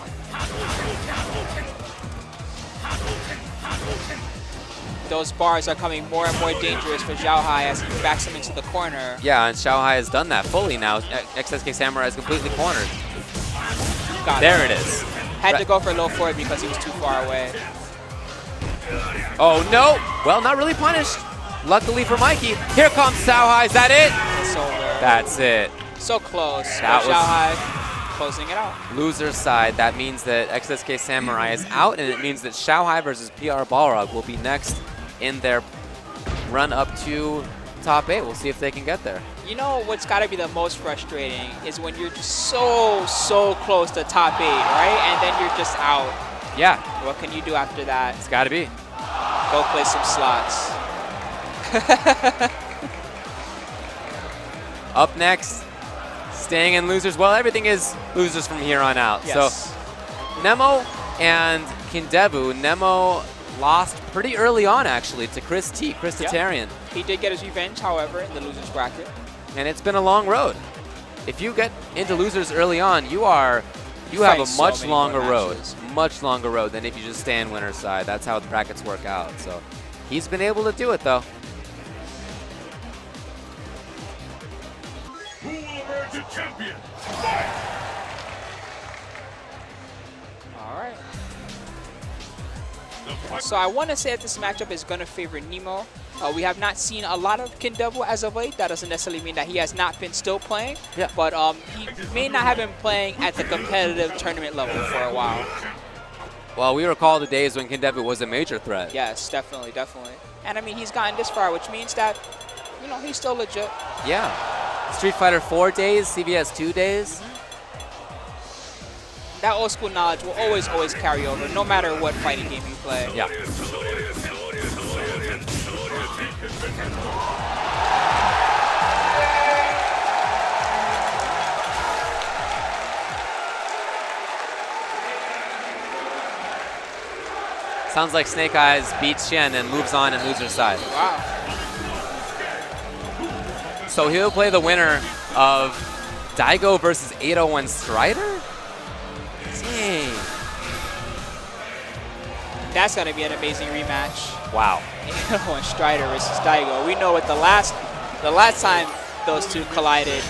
Those bars are coming more and more dangerous for Xiao Hai as he backs him into the corner.
Yeah, and Xiao Hai has done that fully now. XSK Samurai is completely cornered.
Got
There
him.
it is.
Had to go for low forward because he was too far away.
Oh, no. Well, not really punished. Luckily for Mikey. Here comes Xiao Hai. Is that it?
It's over.
That's it.
So close.
That
But
was-
Xiao Hai closing it out.
Loser's side. That means that XSK Samurai is out, and it means that Xiao Hai versus PR Balrog will be next in their run up to top 8. We'll see if they can get there.
You know what's got to be the most frustrating is when you're just so close to top 8, right? And then you're just out.
Yeah,
What can you do after that?
it's got to be.
Go play some slots.
Up next, staying in losers. Well, everything is losers from here on out.
Yes.
So Nemo and KnuckleDu. Nemo lost pretty early on, actually, to Chris T, Chris
Yep.
Tatarian.
He did get his revenge, however, in the losers bracket.
And it's been a long road. If you get into losers early on, you have
Fight
a
so
much
many more
longer road.
matches.
Much longer road than if you just stay in winner's side. That's how the brackets work out. So he's been able to do it, though.
Who will emerge a champion?
All right. So I want to say that this matchup is going to favor Nemo. We have not seen a lot of KnuckleDu as of late. That doesn't necessarily mean that he has not been still playing.
Yeah.
But he may not have been playing at the competitive tournament level for a while.
Well, we recall the days when KnuckleDu was a major threat.
Yes, definitely, definitely. And I mean, he's gotten this far, which means that, you know, he's still legit.
Yeah. Street Fighter 4 days, CVS 2 days.
That old school knowledge will always carry over, no matter what fighting game you play.
Yeah. Sounds like Snake Eyes beats Shen and moves on and loser's side.
Wow.
So he'll play the winner of Daigo versus 801 Strider? Dang.
That's going to be an amazing rematch.
Wow.
801 Strider versus Daigo. We know what the last time those two collided,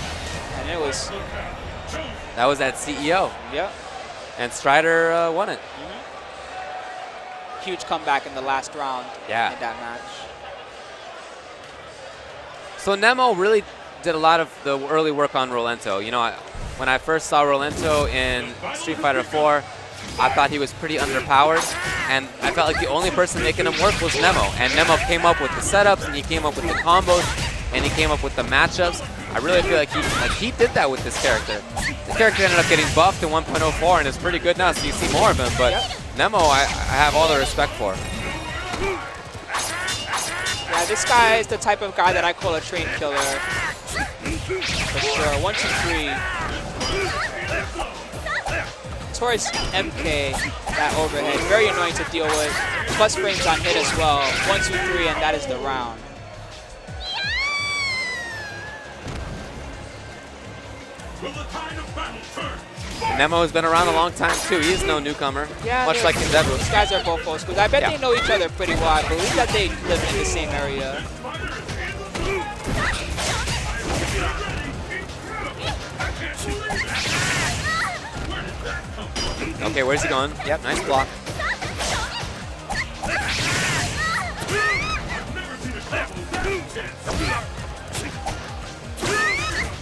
and it was...
That was at CEO.
Yep.
And Strider won it.
Huge comeback in the last round in that match.
So Nemo really did a lot of the early work on Rolento. You know, when I first saw Rolento in Street Fighter 4, I thought he was pretty underpowered, and I felt like the only person making him work was Nemo. And Nemo came up with the setups, and he came up with the combos, and he came up with the matchups. I really feel like he did that with this character. The character ended up getting buffed in 1.04, and is pretty good now, so you see more of him. But Nemo, I have all the respect for.
Yeah, this guy is the type of guy that I call a train killer. For sure. 1, 2, 3. Towards MK, that overhead. Very annoying to deal with. Plus frames on hit as well. 1, 2, 3, and that is the round.
Nemo has been around a long time too. He is no newcomer, much like KnuckleDu.
These guys are both old schools. I bet they know each other pretty well. I believe that they live in the same area.
Okay, where's he going? Yep, nice block.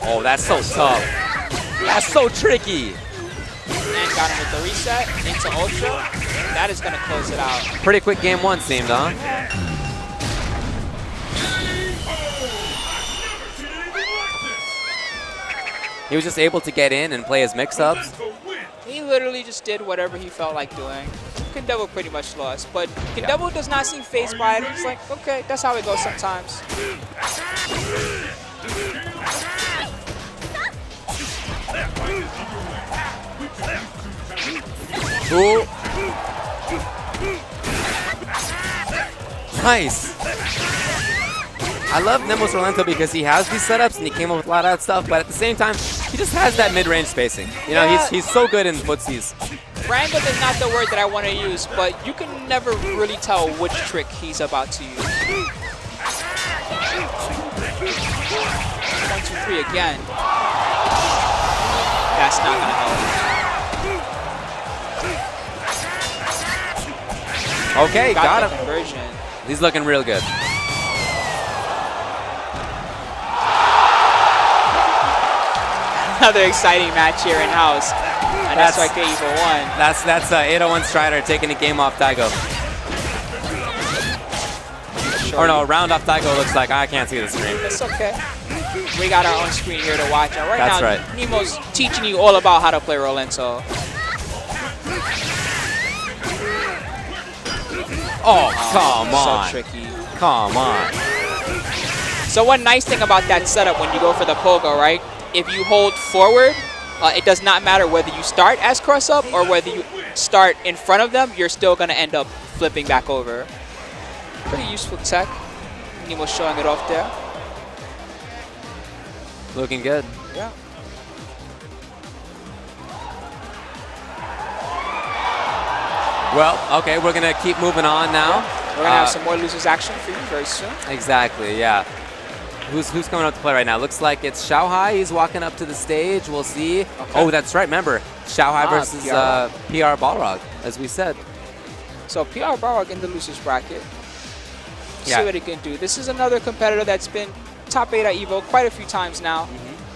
Oh, that's so tough. That's so tricky.
And got him with the reset into Ultra. That is going to close it out.
Pretty quick game one seemed, huh? He was just able to get in and play his mix-ups.
He literally just did whatever he felt like doing. KnuckleDu pretty much lost, but KnuckleDu does not seem phased by it. It's like, okay, that's how it goes sometimes.
Ooh. Nice. I love Nemo's Rolento because he has these setups and he came up with a lot of that stuff, but at the same time, he just has that mid-range spacing. You know, he's so good in footsies.
Random is not the word that I want to use, but you can never really tell which trick he's about to use. 1, 2, 3 again. That's not going to help.
Okay, got him.
Conversion.
He's looking real good.
Another exciting match here in house. And that's like EVO 1.
That's 801 Strider taking the game off Daigo. Or no, round off Daigo looks like. I can't see the screen.
It's okay. We got our own screen here to watch. And right
That's
now,
right.
Nemo's teaching you all about how to play Rolento.
Oh, come on.
So tricky.
Come on.
So one nice thing about that setup when you go for the pogo, right? If you hold forward, it does not matter whether you start as cross-up or whether you start in front of them, you're still going to end up flipping back over. Pretty useful tech. Nemo's showing it off there.
Looking good.
Yeah.
Well, okay, we're going to keep moving on now.
We're going to have some more losers action for you very soon.
Exactly, yeah. Who's coming up to play right now? Looks like it's Xiao Hai. He's walking up to the stage. We'll see. Okay. Oh, that's right. Remember, Xiao Hai versus PR Balrog, as we said.
So PR Balrog in the losers bracket.
Yeah.
See what he can do. This is another competitor that's been top 8 at EVO quite a few times now.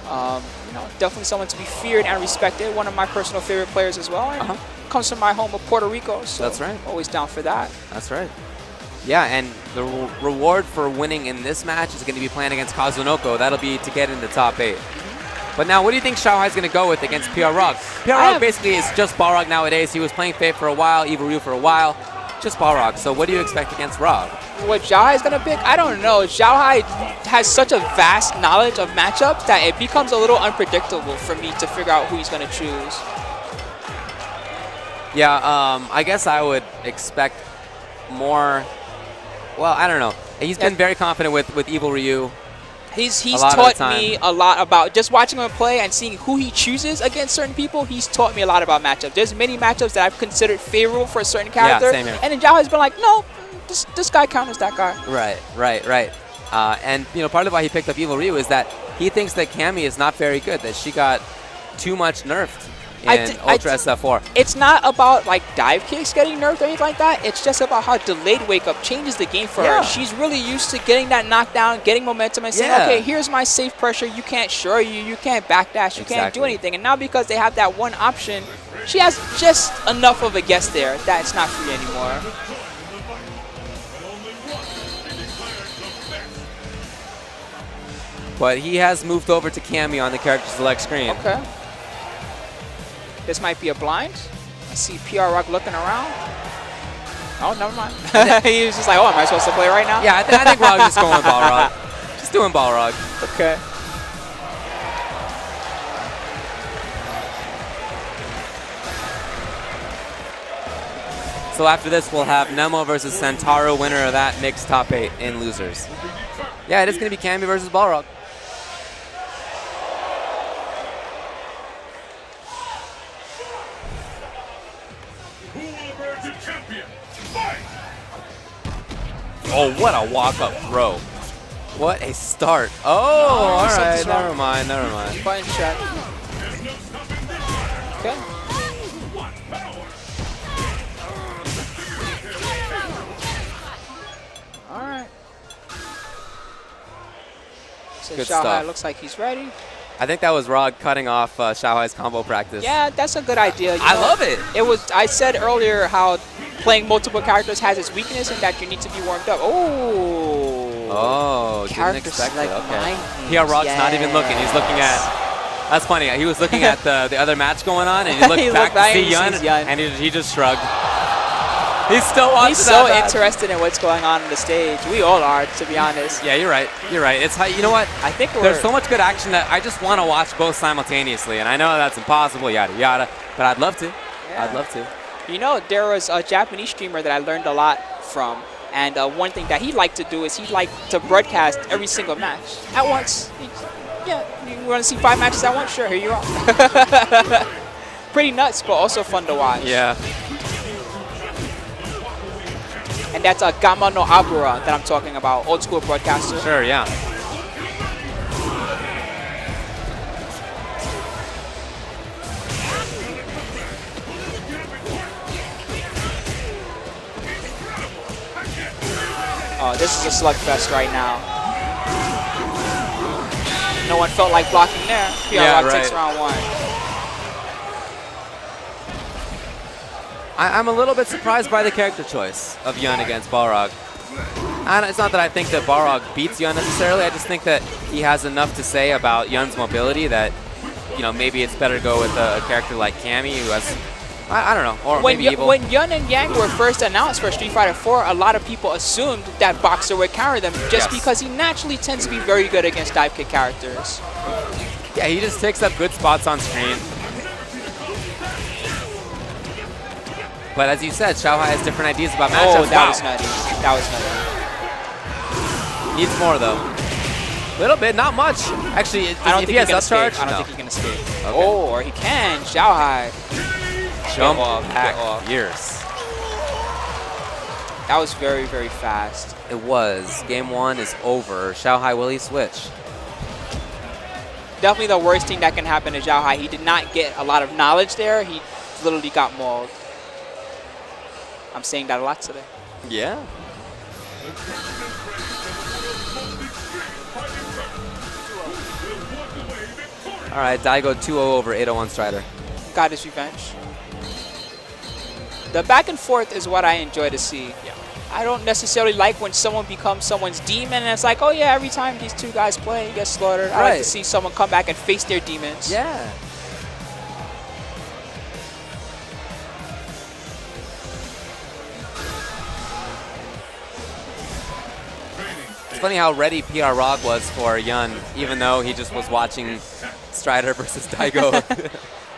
You know, definitely someone to be feared and respected. One of my personal favorite players as well. And comes from my home of Puerto Rico. So
That's right.
Always down for that.
That's right. Yeah, and the reward for winning in this match is going to be playing against Kazunoko. That'll be to get in the top 8. But now, what do you think Xiao Hai is going to go with against PR Balrog? PR Balrog basically is just Balrog nowadays. He was playing Fate for a while, EVO for a while, just Balrog. So what do you expect against Rog?
What Xiao Hai is going to pick? I don't know. Xiao Hai has such a vast knowledge of matchups that it becomes a little unpredictable for me to figure out who he's going to choose.
Yeah, I guess I would expect more. Well, I don't know. He's been very confident with EVO Ryu.
He's taught me a lot about just watching him play and seeing who he chooses against certain people. He's taught me a lot about matchups. There's many matchups that I've considered favorable for a certain character.
Yeah, same here.
And then Xiao Hai's been like, no, this guy counters that guy.
Right. And you know, part of why he picked up EVO Ryu is that he thinks that Cammy is not very good, that she got too much nerfed in Ultra SF4.
It's not about like dive kicks getting nerfed or anything like that. It's just about how delayed wake up changes the game for her. She's really used to getting that knockdown, getting momentum, and saying, okay, here's my safe pressure. You can't shore you can't backdash, you can't do anything. And now because they have that one option, she has just enough of a guess there that it's not free anymore.
But he has moved over to Cammy on the character select screen.
Okay. This might be a blind. I see PR Rock looking around. Oh, never mind. He was just like, oh, am I supposed to play right now?
Yeah, I think Rog's just going Balrog. Just doing Balrog.
Okay.
So after this, we'll have Nemo versus Santaro, winner of that mixed top 8 in losers. Yeah, it is going to be Cammy versus Balrog. Oh, what a walk-up throw. What a start. Oh, all right. Never mind.
Button check. Okay. All right. So
Good
Xiao Hai
stuff.
looks like he's ready.
I think that was Rog cutting off Xiao Hai's combo practice.
Yeah, that's a good idea.
I love it.
I said earlier how playing multiple characters has its weakness and that you need to be warmed up.
Oh, didn't
character
expect it.
select
Okay.
mind
PR Rog's not even looking. He's looking at. That's funny. He was looking at the other match going on, and he looked back to see Yun, and he just shrugged. He's still watching.
He's so interested in what's going on the stage. We all are, to be honest.
Yeah, you're right. It's you know what?
I think
there's so much good action that I just want to watch both simultaneously, and I know that's impossible, yada yada. But I'd love to.
Yeah.
I'd love to.
You know, there was a Japanese streamer that I learned a lot from, and one thing that he liked to do is he liked to broadcast every single match at once. Yeah, you want to see 5 matches at once? Sure, here you are. Pretty nuts, but also fun to watch.
Yeah.
And that's a Gama no Abura that I'm talking about, old school broadcaster.
Sure, yeah.
Oh, this is a slugfest right now. No one felt like blocking there. PR Rock takes round 1.
I'm a little bit surprised by the character choice of Yun against Balrog. And it's not that I think that Balrog beats Yun necessarily. I just think that he has enough to say about Yun's mobility that, you know, maybe it's better to go with a character like Cammy who has, I don't know, or maybe Evil.
When Yun and Yang were first announced for Street Fighter 4, a lot of people assumed that Boxer would counter them just because he naturally tends to be very good against dive kick characters.
Yeah, he just takes up good spots on screen. But as you said, Xiao Hai has different ideas about matchups.
Oh, that was nutty. That was nutty.
Needs more, though. A little bit, not much. Actually, if he has upcharge,
I don't think he can escape. Okay. Oh, or he can. Xiao Hai.
Jump hack years.
That was very, very fast.
It was. Game 1 is over. Xiao Hai, will he switch?
Definitely the worst thing that can happen to Xiao Hai. He did not get a lot of knowledge there. He literally got mauled. I'm saying that a lot today.
Yeah. All right, Daigo 2-0 over 801 Strider.
Got his revenge. The back and forth is what I enjoy to see.
Yeah.
I don't necessarily like when someone becomes someone's demon and it's like, oh yeah, every time these two guys play, he gets slaughtered. I like to see someone come back and face their demons.
Yeah. It's funny how ready PR Balrog was for Yun, even though he just was watching Strider versus Daigo.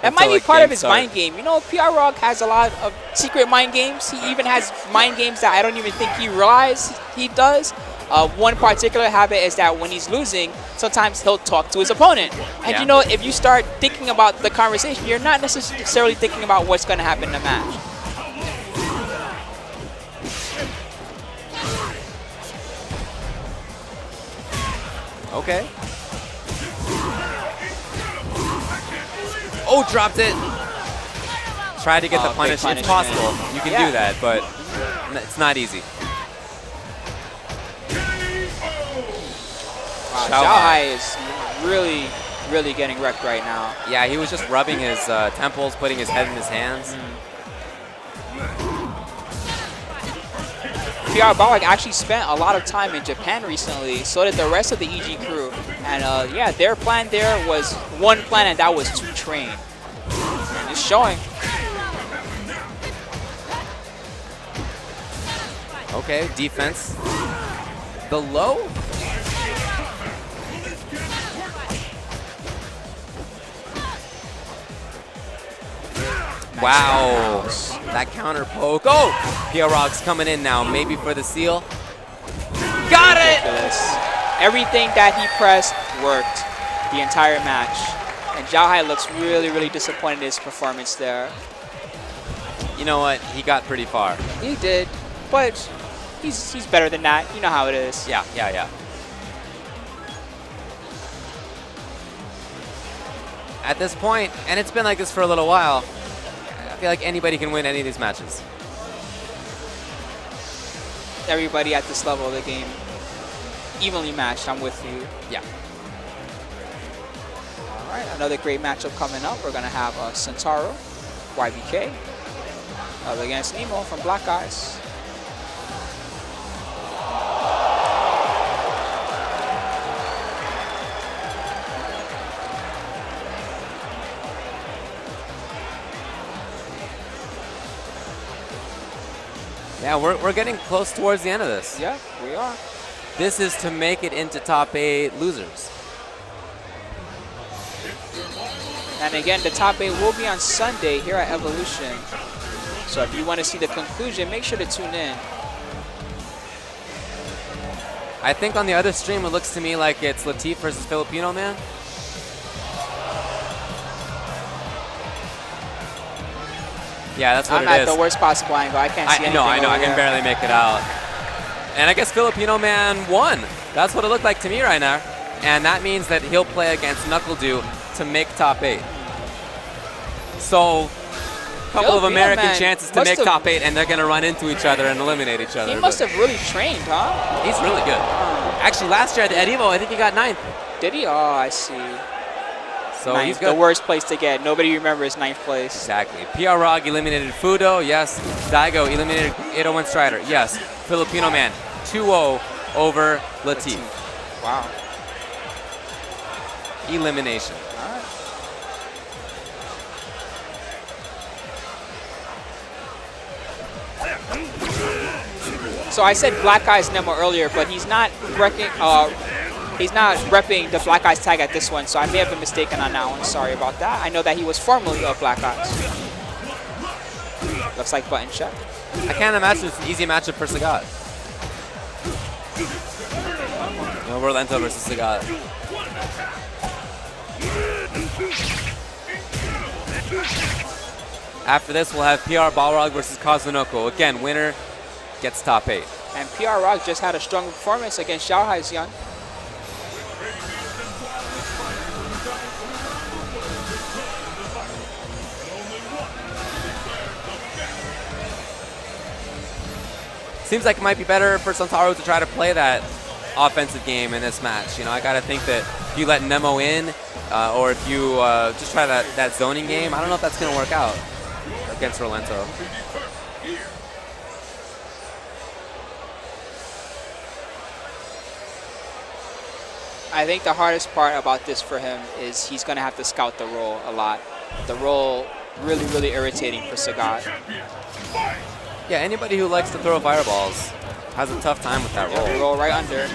That might be part of his mind game. You know, PR Balrog has a lot of secret mind games. He even has mind games that I don't even think he realizes he does. One particular habit is that when he's losing, sometimes he'll talk to his opponent. And you know, if you start thinking about the conversation, you're not necessarily thinking about what's going to happen in the match.
Okay. Oh, dropped it. Try to get the punish. It's possible. You can do that, but it's not easy.
Wow, Xiao Hai is really, really getting wrecked right now.
Yeah, he was just rubbing his temples, putting his head in his hands.
PR Balrog actually spent a lot of time in Japan recently, so did the rest of the EG crew. And yeah, their plan there was one plan, and that was to train. And it's showing.
Okay, defense. The low? Wow, that counter poke. Oh, PR Balrog's coming in now, maybe for the seal. Got it!
Everything that he pressed worked the entire match. And Xiao Hai looks really, really disappointed in his performance there.
You know what? He got pretty far.
He did, but he's better than that. You know how it is.
Yeah. At this point, and it's been like this for a little while, I feel like anybody can win any of these matches.
Everybody at this level of the game, evenly matched. I'm with you.
Yeah.
All right, another great matchup coming up. We're going to have Santaro, YBK, up against Nemo from Black Eyes.
Yeah, we're getting close towards the end of this.
Yeah, we are.
This is to make it into top 8 losers.
And again, the top 8 will be on Sunday here at Evolution. So if you want to see the conclusion, make sure to tune in.
I think on the other stream, it looks to me like it's Latif versus Filipino Man. Yeah, that's what
I'm
it is.
at the worst possible angle. I can't see anything.
I know. I can
there.
barely make it out. And I guess Filipino Man won. That's what it looked like to me right now. And that means that he'll play against KnuckleDu to make top 8. So, a couple of American chances to make top 8, and they're going to run into each other and eliminate each other.
He must have really trained, huh?
He's really good. Actually, last year at EVO, I think he got 9th.
Did he? Oh, I see.
So
ninth,
he's good.
The worst place to get. Nobody remembers 9th place.
Exactly. PR Balrog eliminated Fudo. Yes. Daigo eliminated 801 Strider. Yes. Filipino Man 2-0 over Latif.
Wow.
Elimination.
All right. So I said Black Eyes Nemo earlier, but he's not repping the Black Eyes tag at this one, so I may have been mistaken on that one. Sorry about that. I know that he was formerly of Black Eyes. Looks like button check.
I can't imagine it's an easy matchup for Sagat. No, Rolento versus Sagat. After this, we'll have PR Balrog versus Kazunoko. Again, winner gets top 8.
And PR Balrog just had a strong performance against Xiao Hai's Yun.
seems like it might be better for Santaro to try to play that offensive game in this match. You know, I got to think that if you let Nemo in, or if you just try that zoning game, I don't know if that's going to work out against Rolento.
I think the hardest part about this for him is he's going to have to scout the roll a lot. The roll really, really irritating for Sagat.
Yeah, anybody who likes to throw fireballs has a tough time with that roll.
Roll right under.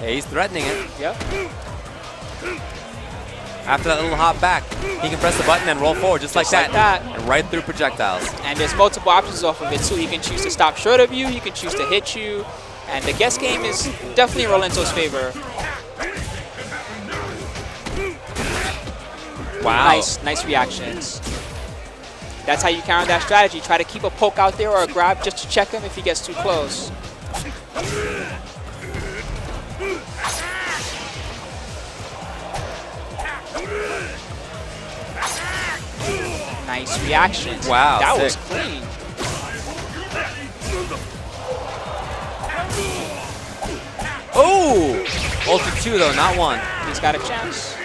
Yeah, he's threatening it.
Yep.
After that little hop back, he can press the button and roll forward just like that. And right through projectiles.
And there's multiple options off of it too. He can choose to stop short of you. He can choose to hit you. And the guess game is definitely in Rolento's favor.
Wow.
Nice reactions. That's how you counter that strategy. Try to keep a poke out there or a grab just to check him if he gets too close. Nice reactions.
Wow,
that
sick.
was clean.
Oh! Ultra 2 though, not 1.
He's got a chance.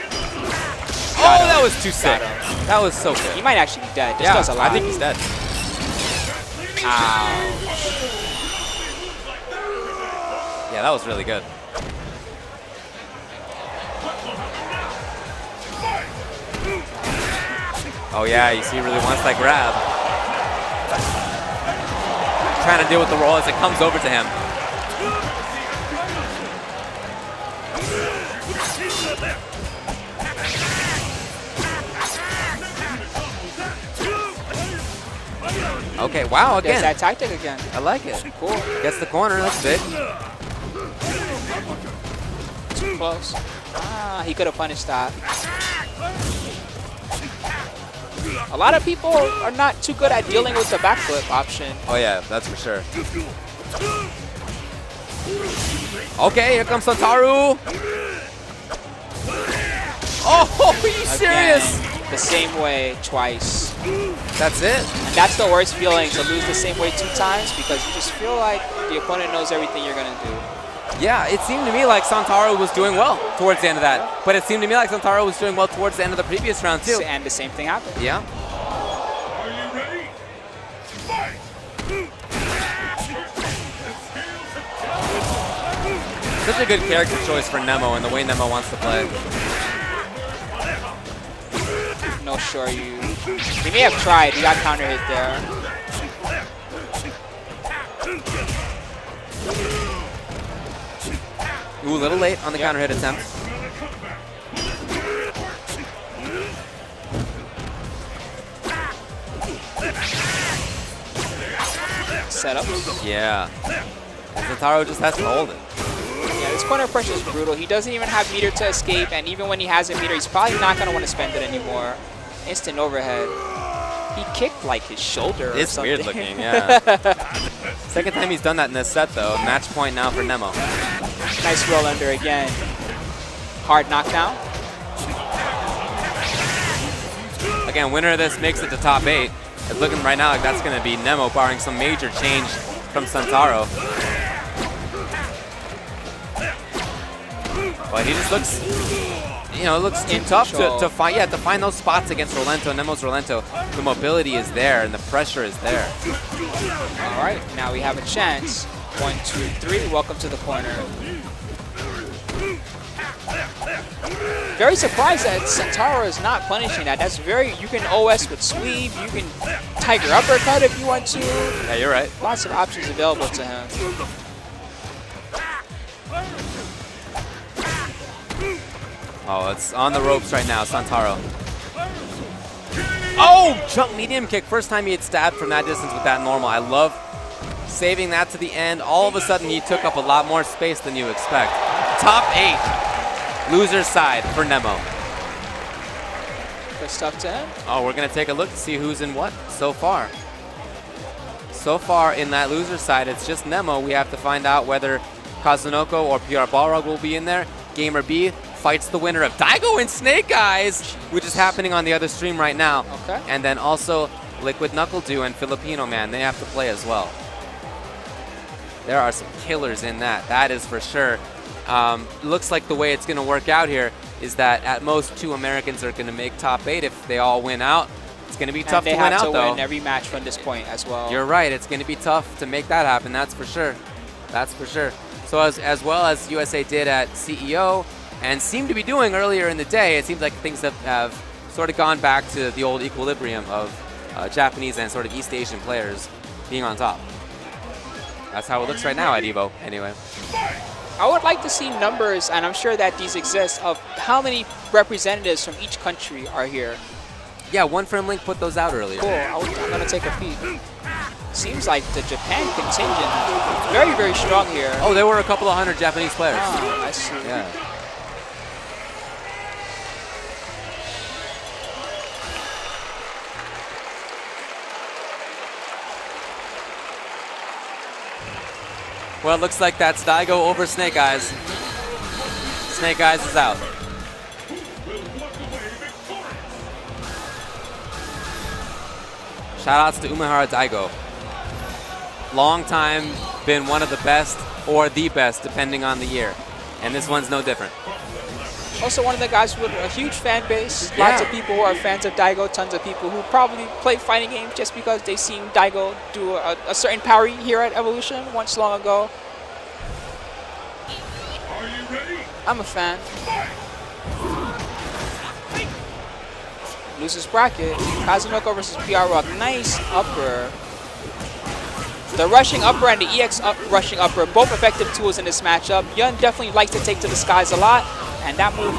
Oh, that was too sick. That was so
He
good.
might actually be dead. This
Yeah,
does a lot.
I think he's dead.
Ow.
Yeah, that was really good. Oh yeah, you see he really wants that grab. Trying to deal with the roll as it comes over to him. Okay, wow,
There's
again.
that tactic again.
I like it.
Cool.
Gets the corner, that's big.
Too close. Ah, he could have punished that. A lot of people are not too good at dealing with the backflip option.
Oh yeah, that's for sure. Okay, here comes Santaro. Oh, are you serious?
Again, the same way twice.
That's it?
And that's the worst feeling, to lose the same way 2 times, because you just feel like the opponent knows everything you're going to do.
Yeah, it seemed to me like Santaro was doing well towards the end of that. But it seemed to me like Santaro was doing well towards the end of the previous round too.
And the same thing happened.
Yeah.
Are you ready? Fight!
Such a good character choice for Nemo and the way Nemo wants to play.
No sure you. He may have tried. He got counter hit there.
Ooh, a little late on the counter hit attempt.
Setup.
Yeah. And Santaro just has to hold it.
Yeah, this corner pressure is brutal. He doesn't even have meter to escape, and even when he has a meter, he's probably not going to want to spend it anymore. Instant overhead. He kicked like his shoulder or
It's
something.
weird looking, yeah. Second time he's done that in this set though. Match point now for Nemo.
Nice roll under again. Hard knockdown.
Again, winner of this makes it to top 8. It's looking right now like that's going to be Nemo, barring some major change from Santaro. But he just looks, you know, it looks too tough to find those spots against Rolento. Nemo's Rolento. The mobility is there and the pressure is there.
All right, now we have a chance. 1, 2, 3. Welcome to the corner. Very surprised that Santaro is not punishing that. That's very, you can OS with sweep, you can tiger uppercut if you want to.
Yeah, you're right.
Lots of options available to him.
Oh, it's on the ropes right now, Santaro. Oh, jump medium kick. First time he had stabbed from that distance with that normal. I love saving that to the end. All of a sudden, he took up a lot more space than you expect. Top 8, loser's side for Nemo.
Good stuff to him.
Oh, we're going to take a look to see who's in what so far. So far in that loser's side, it's just Nemo. We have to find out whether Kazunoko or PR Balrog will be in there. GamerBee fights the winner of Daigo and Snake Eyes, which is happening on the other stream right now.
Okay.
And then also Liquid KnuckleDu and Filipino Man, they have to play as well. There are some killers in that is for sure. Looks like the way it's going to work out here is that at most 2 Americans are going to make top 8 if they all win out. It's going to be tough to win out, though.
They have to win every match from this point as well.
You're right. It's going to be tough to make that happen. That's for sure. That's for sure. So as well as USA did at CEO and seemed to be doing earlier in the day, it seems like things have sort of gone back to the old equilibrium of Japanese and sort of East Asian players being on top. That's how it looks right now at EVO, anyway.
I would like to see numbers, and I'm sure that these exist, of how many representatives from each country are here.
Yeah, One Frame Link put those out earlier.
Cool. I'm going to take a peek. Seems like the Japan contingent is very, very strong here.
Oh, there were a couple of 100 Japanese players.
Oh, I see.
Yeah. Well, it looks like that's Daigo over Snake Eyes. Snake Eyes is out. Shoutouts to Umehara Daigo. Long time been one of the best or the best, depending on the year. And this one's no different.
Also one of the guys with a huge fan base. Lots of people who are fans of Daigo. Tons of people who probably play fighting games just because they've seen Daigo do a certain parry here at Evolution once long ago.
Are you ready?
I'm a fan. Loses bracket. Kazunoko versus PR Balrog. Nice upper. The rushing upper and the EX rushing upper, both effective tools in this matchup. Yun definitely likes to take to the skies a lot, and that move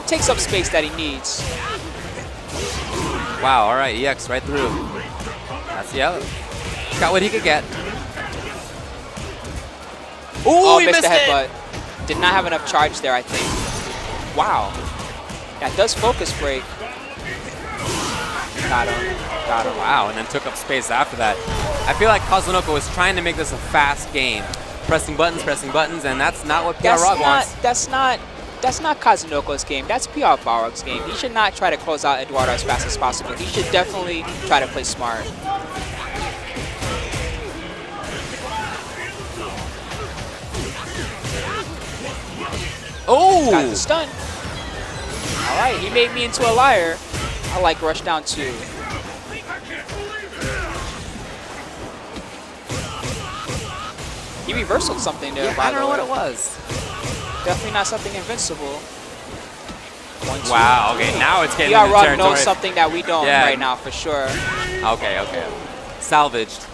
takes up space that he needs.
Wow, all right, EX right through. That's yellow. Got what he could get. Ooh, he
missed the
it.
headbutt. Did not have enough charge there, I think. Wow. That does focus break. Got him. Got him.
Wow, and then took up space after that. I feel like Kazunoko was trying to make this a fast game. Pressing buttons, and that's not what PR Balrog wants.
That's not Kazunoko's game. That's PR Balrog's game. He should not try to close out Eduardo as fast as possible. He should definitely try to play smart.
Oh!
Got the stun. All right, he made me into a liar. I like rush down 2. He reversaled something there, by
I don't know
the way.
what it was.
Definitely not something invincible. 1, 2.
Wow, okay, now it's getting
PR
into
Balrog
territory.
knows something that we don't right now, for sure.
Okay, okay. Salvaged.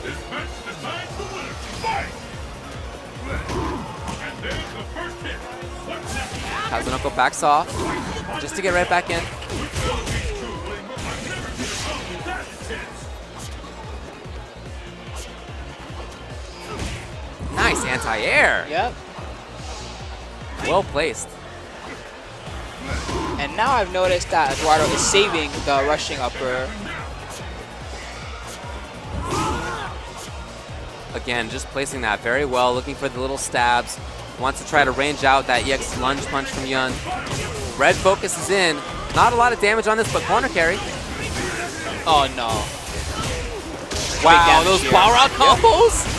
This match decides the winner. Fight! And there's the first hit. What's next?
Kazunoko backs off just to get right back in. Nice anti-air.
Yep.
Well placed.
And now I've noticed that Eduardo is saving the rushing upper.
Again, just placing that very well, looking for the little stabs. Wants to try to range out that EX lunge punch from Yun. Red focus is in. Not a lot of damage on this, but corner carry.
Oh no.
Wow, those
here.
Balrog combos?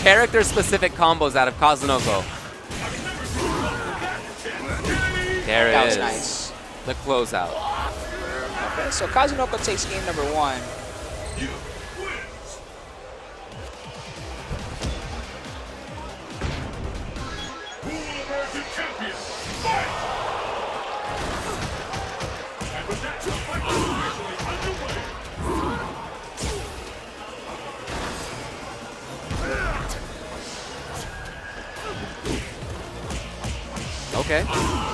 Character-specific combos out of Kazunoko. There it is.
That was nice.
The closeout.
Okay, so Kazunoko takes game number 1.
Okay.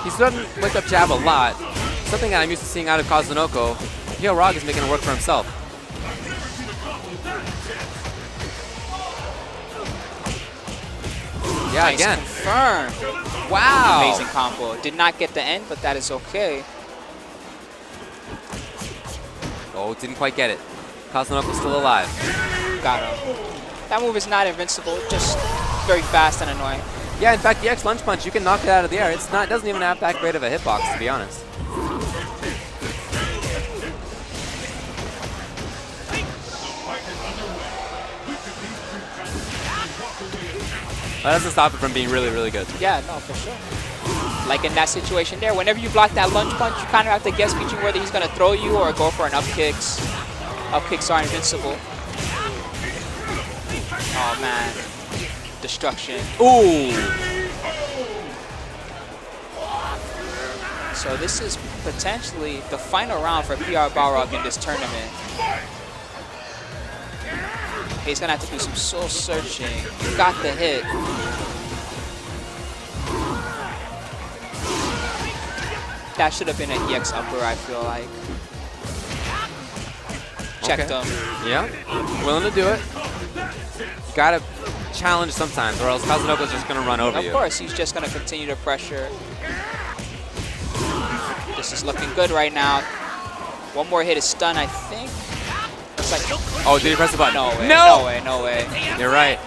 He's done wake up jab a lot. Something that I'm used to seeing out of Kazunoko. PR Balrog is making it work for himself. Yeah,
Nice
again.
confirm.
Wow.
Amazing combo. Did not get the end, but that is okay.
Oh, didn't quite get it. Kazunoko's still alive.
Got him. That move is not invincible, just very fast and annoying.
Yeah, in fact, the X Lunge Punch, you can knock it out of the air. It doesn't even have that great of a hitbox, to be honest. That doesn't stop it from being really, really good.
Yeah, no, for sure. Like in that situation there, whenever you block that lunge punch, you kind of have to guess between whether he's going to throw you or go for an up kicks. Up kicks are invincible. Oh, man. Destruction.
Ooh!
So this is potentially the final round for PR Balrog in this tournament. He's going to have to do some soul searching. Got the hit. That should have been an EX upper, I feel like. Checked him.
Yeah, willing to do it. You gotta challenge sometimes, or else Kazunoko's just gonna run over you.
Of course, he's just gonna continue to pressure. This is looking good right now. One more hit is stun, I think. It's like,
oh, did he press the button?
No way,
no!
No way, no way.
You're right.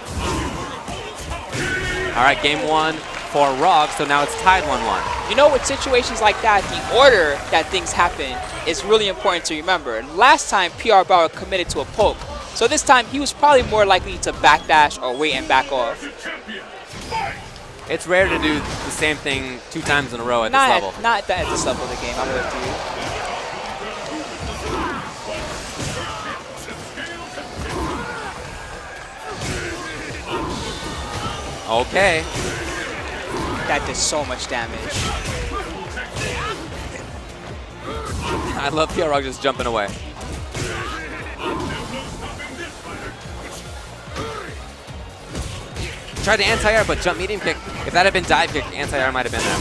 All right, game 1 for Rog, so now it's tied 1-1.
You know, with situations like that, the order that things happen is really important to remember. Last time, PR Balrog committed to a poke. So this time, he was probably more likely to backdash or wait and back off.
It's rare to do the same thing 2 times in a row at this level.
Not at this level of the game, I'm with you.
Okay.
That did so much damage.
I love PR Rog just jumping away. Tried to anti-air, but jump medium kick. If that had been dive kick, anti-air might have been there.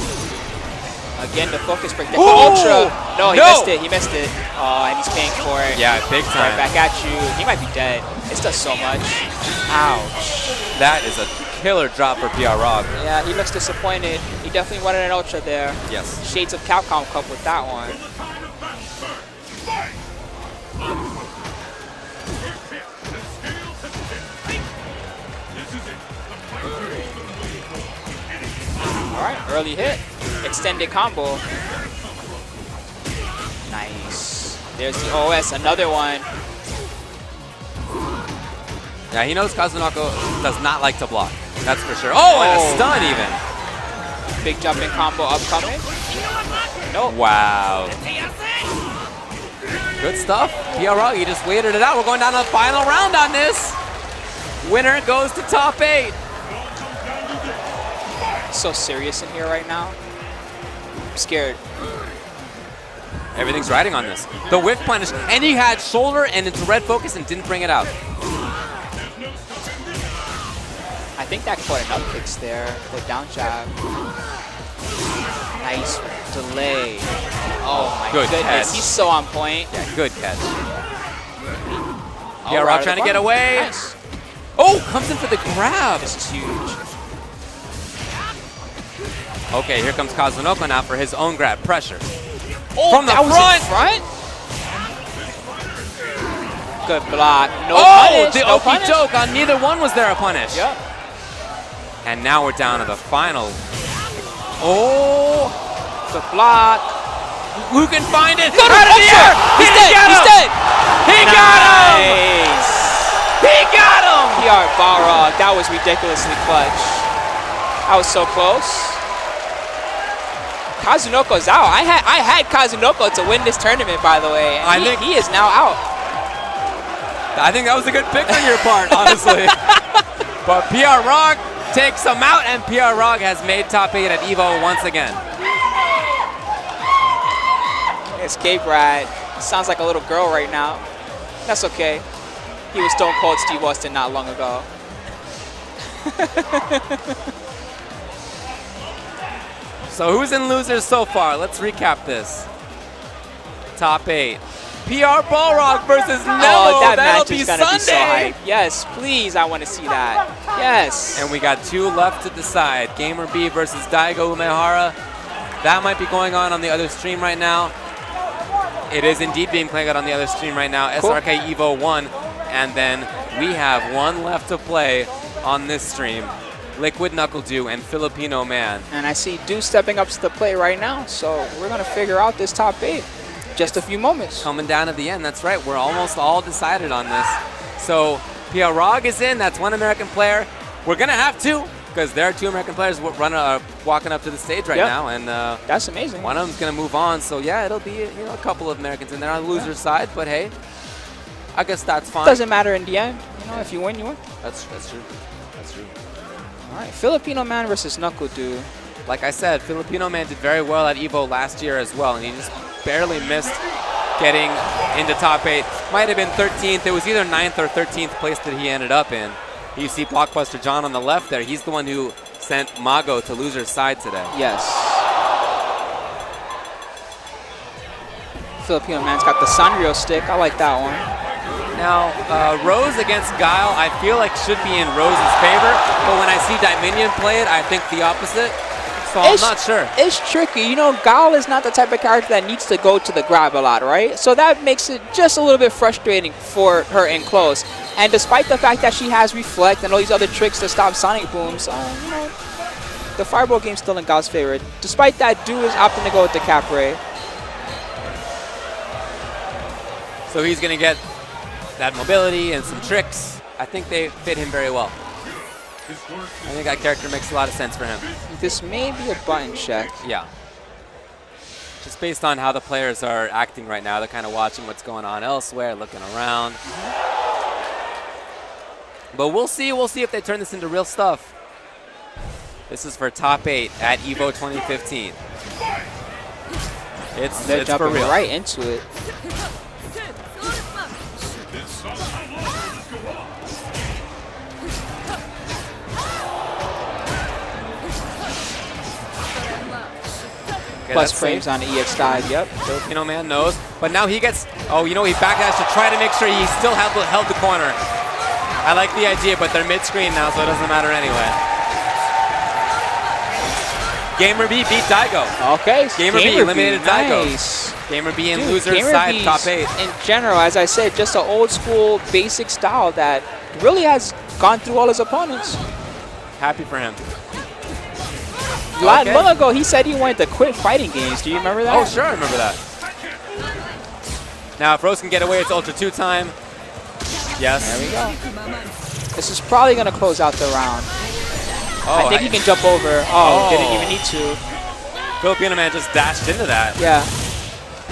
Again, the focus break. The ultra. No, he missed it. He missed it. Oh, and he's paying for it.
Yeah, big time.
Right back at you. He might be dead. It does so much. Ouch.
That is a killer drop for PR Rog.
Yeah, he looks disappointed. He definitely wanted an ultra there.
Yes.
Shades of Capcom Cup with that one. All right, early hit. Extended combo. Nice. There's the OS, another one.
Yeah, he knows Kazunoko does not like to block. That's for sure. Oh, and a stun even.
Big jumping combo upcoming. Nope.
Wow. Good stuff. PR Rog, you just waited it out. We're going down to the final round on this. Winner goes to top 8.
So serious in here right now. I'm scared.
Everything's riding on this. The whiff punish, and he had shoulder and it's red focus and didn't bring it out.
I think that caught an up kicks there, the down jab. Nice delay. Oh my goodness,
catch.
he's so on point.
Yeah, good catch.
Oh,
PR Rog trying to get away.
Nice.
Oh, comes in for the grab.
This is huge.
Okay, here comes Kazunoko now for his own grab. Pressure.
Oh,
from the
that was
front.
in front? Good block. No
Oh,
punish.
the
No
okey
punish.
doke. On neither one was there a punish.
Yep.
And now we're down to the final. Oh,
Good block.
who can find it?
Got
Out of the air.
He's dead. He's dead.
He got him.
Nice.
He got him.
PR Balrog. That was ridiculously clutch. That was so close. Kazunoko's out. I had Kazunoko to win this tournament, by the way. And
I think
he is now out.
I think that was a good pick on your part, honestly. But PR Rog takes him out, and PR Rog has made top 8 at EVO once again.
Escape Ride. Sounds like a little girl right now. That's okay. He was Stone Cold Steve Austin not long ago.
So who's in losers so far? Let's recap this. Top 8. PR Balrog versus Nemo.
Oh, that
That'll
match
be
is gonna be so
Sunday.
hype. Yes, please, I want to see that. Yes.
And we got 2 left to decide. GamerBee versus Daigo Umehara. That might be going on the other stream right now. It is indeed being played out on the other stream right now.
Cool.
SRK EVO 1. And then we have 1 left to play on this stream. Liquid KnuckleDu, and Filipino Man.
And I see Du stepping up to the plate right now, so we're going to figure out this top 8 just a few moments.
Coming down to the end, that's right. We're almost all decided on this. So PR Balrog is in, that's one American player. We're going to have two, because there are two American players walking up to the stage right now, and
that's amazing.
one of them's going to move on. So yeah, it'll be a couple of Americans in there on the loser's side, but hey, I guess that's fine.
Doesn't matter in the end. If you win, you win.
That's true. That's true.
All right, Filipino Man versus KnuckleDu.
Like I said, Filipino Man did very well at EVO last year as well, and he just barely missed getting into top 8. Might have been 13th. It was either 9th or 13th place that he ended up in. You see Blockbuster John on the left there. He's the one who sent Mago to loser's side today.
Yes. Filipino Man's got the Sanrio stick. I like that one.
Now, Rose against Guile, I feel like should be in Rose's favor, but when I see Dominion play it, I think the opposite. So I'm not sure.
It's tricky. Guile is not the type of character that needs to go to the grab a lot, right? So that makes it just a little bit frustrating for her in close. And despite the fact that she has Reflect and all these other tricks to stop Sonic Booms, the Fireball game's still in Guile's favor. Despite that, Du is opting to go with the Cap Ray.
So he's going to get that mobility and some tricks. I think they fit him very well. I think that character makes a lot of sense for him.
This may be a button check.
Yeah. Just based on how the players are acting right now, they're kind of watching what's going on elsewhere, looking around. But we'll see. We'll see if they turn this into real stuff. This is for top 8 at EVO 2015.
They're
it's
jumping
for real.
right into it.
Okay,
Plus frames on the EX dive, yep.
Filipino Man knows, but now he gets, he backdash to try to make sure he still held the corner. I like the idea, but they're mid-screen now, so it doesn't matter anyway. GamerBee beat Daigo.
Okay.
GamerBee eliminated Daigo.
Nice.
GamerBee in loser's side, top 8.
In general, as I said, just an old school basic style that really has gone through all his opponents.
Happy for him.
Long ago, he said he wanted to quit fighting games. Do you remember that?
Oh, sure, I remember that. Now, if Rose can get away, it's Ultra 2 time. Yes.
There we go. This is probably going to close out the round. I think he can jump over. Didn't even need to.
Filipino Man just dashed into that.
Yeah.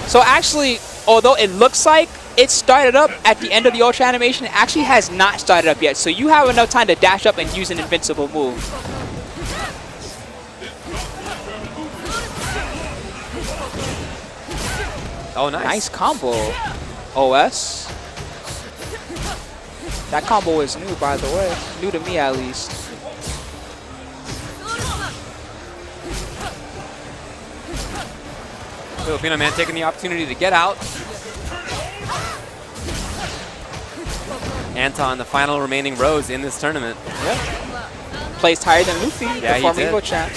So actually, although it looks like it started up at the end of the Ultra animation, it actually has not started up yet. So you have enough time to dash up and use an invincible move.
Oh, nice.
Nice combo. OS. That combo is new, by the way. New to me, at least.
Filipino Man taking the opportunity to get out. Anton, the final remaining Rose in this tournament.
Yep. Placed higher than Luffy, the former EVO champ.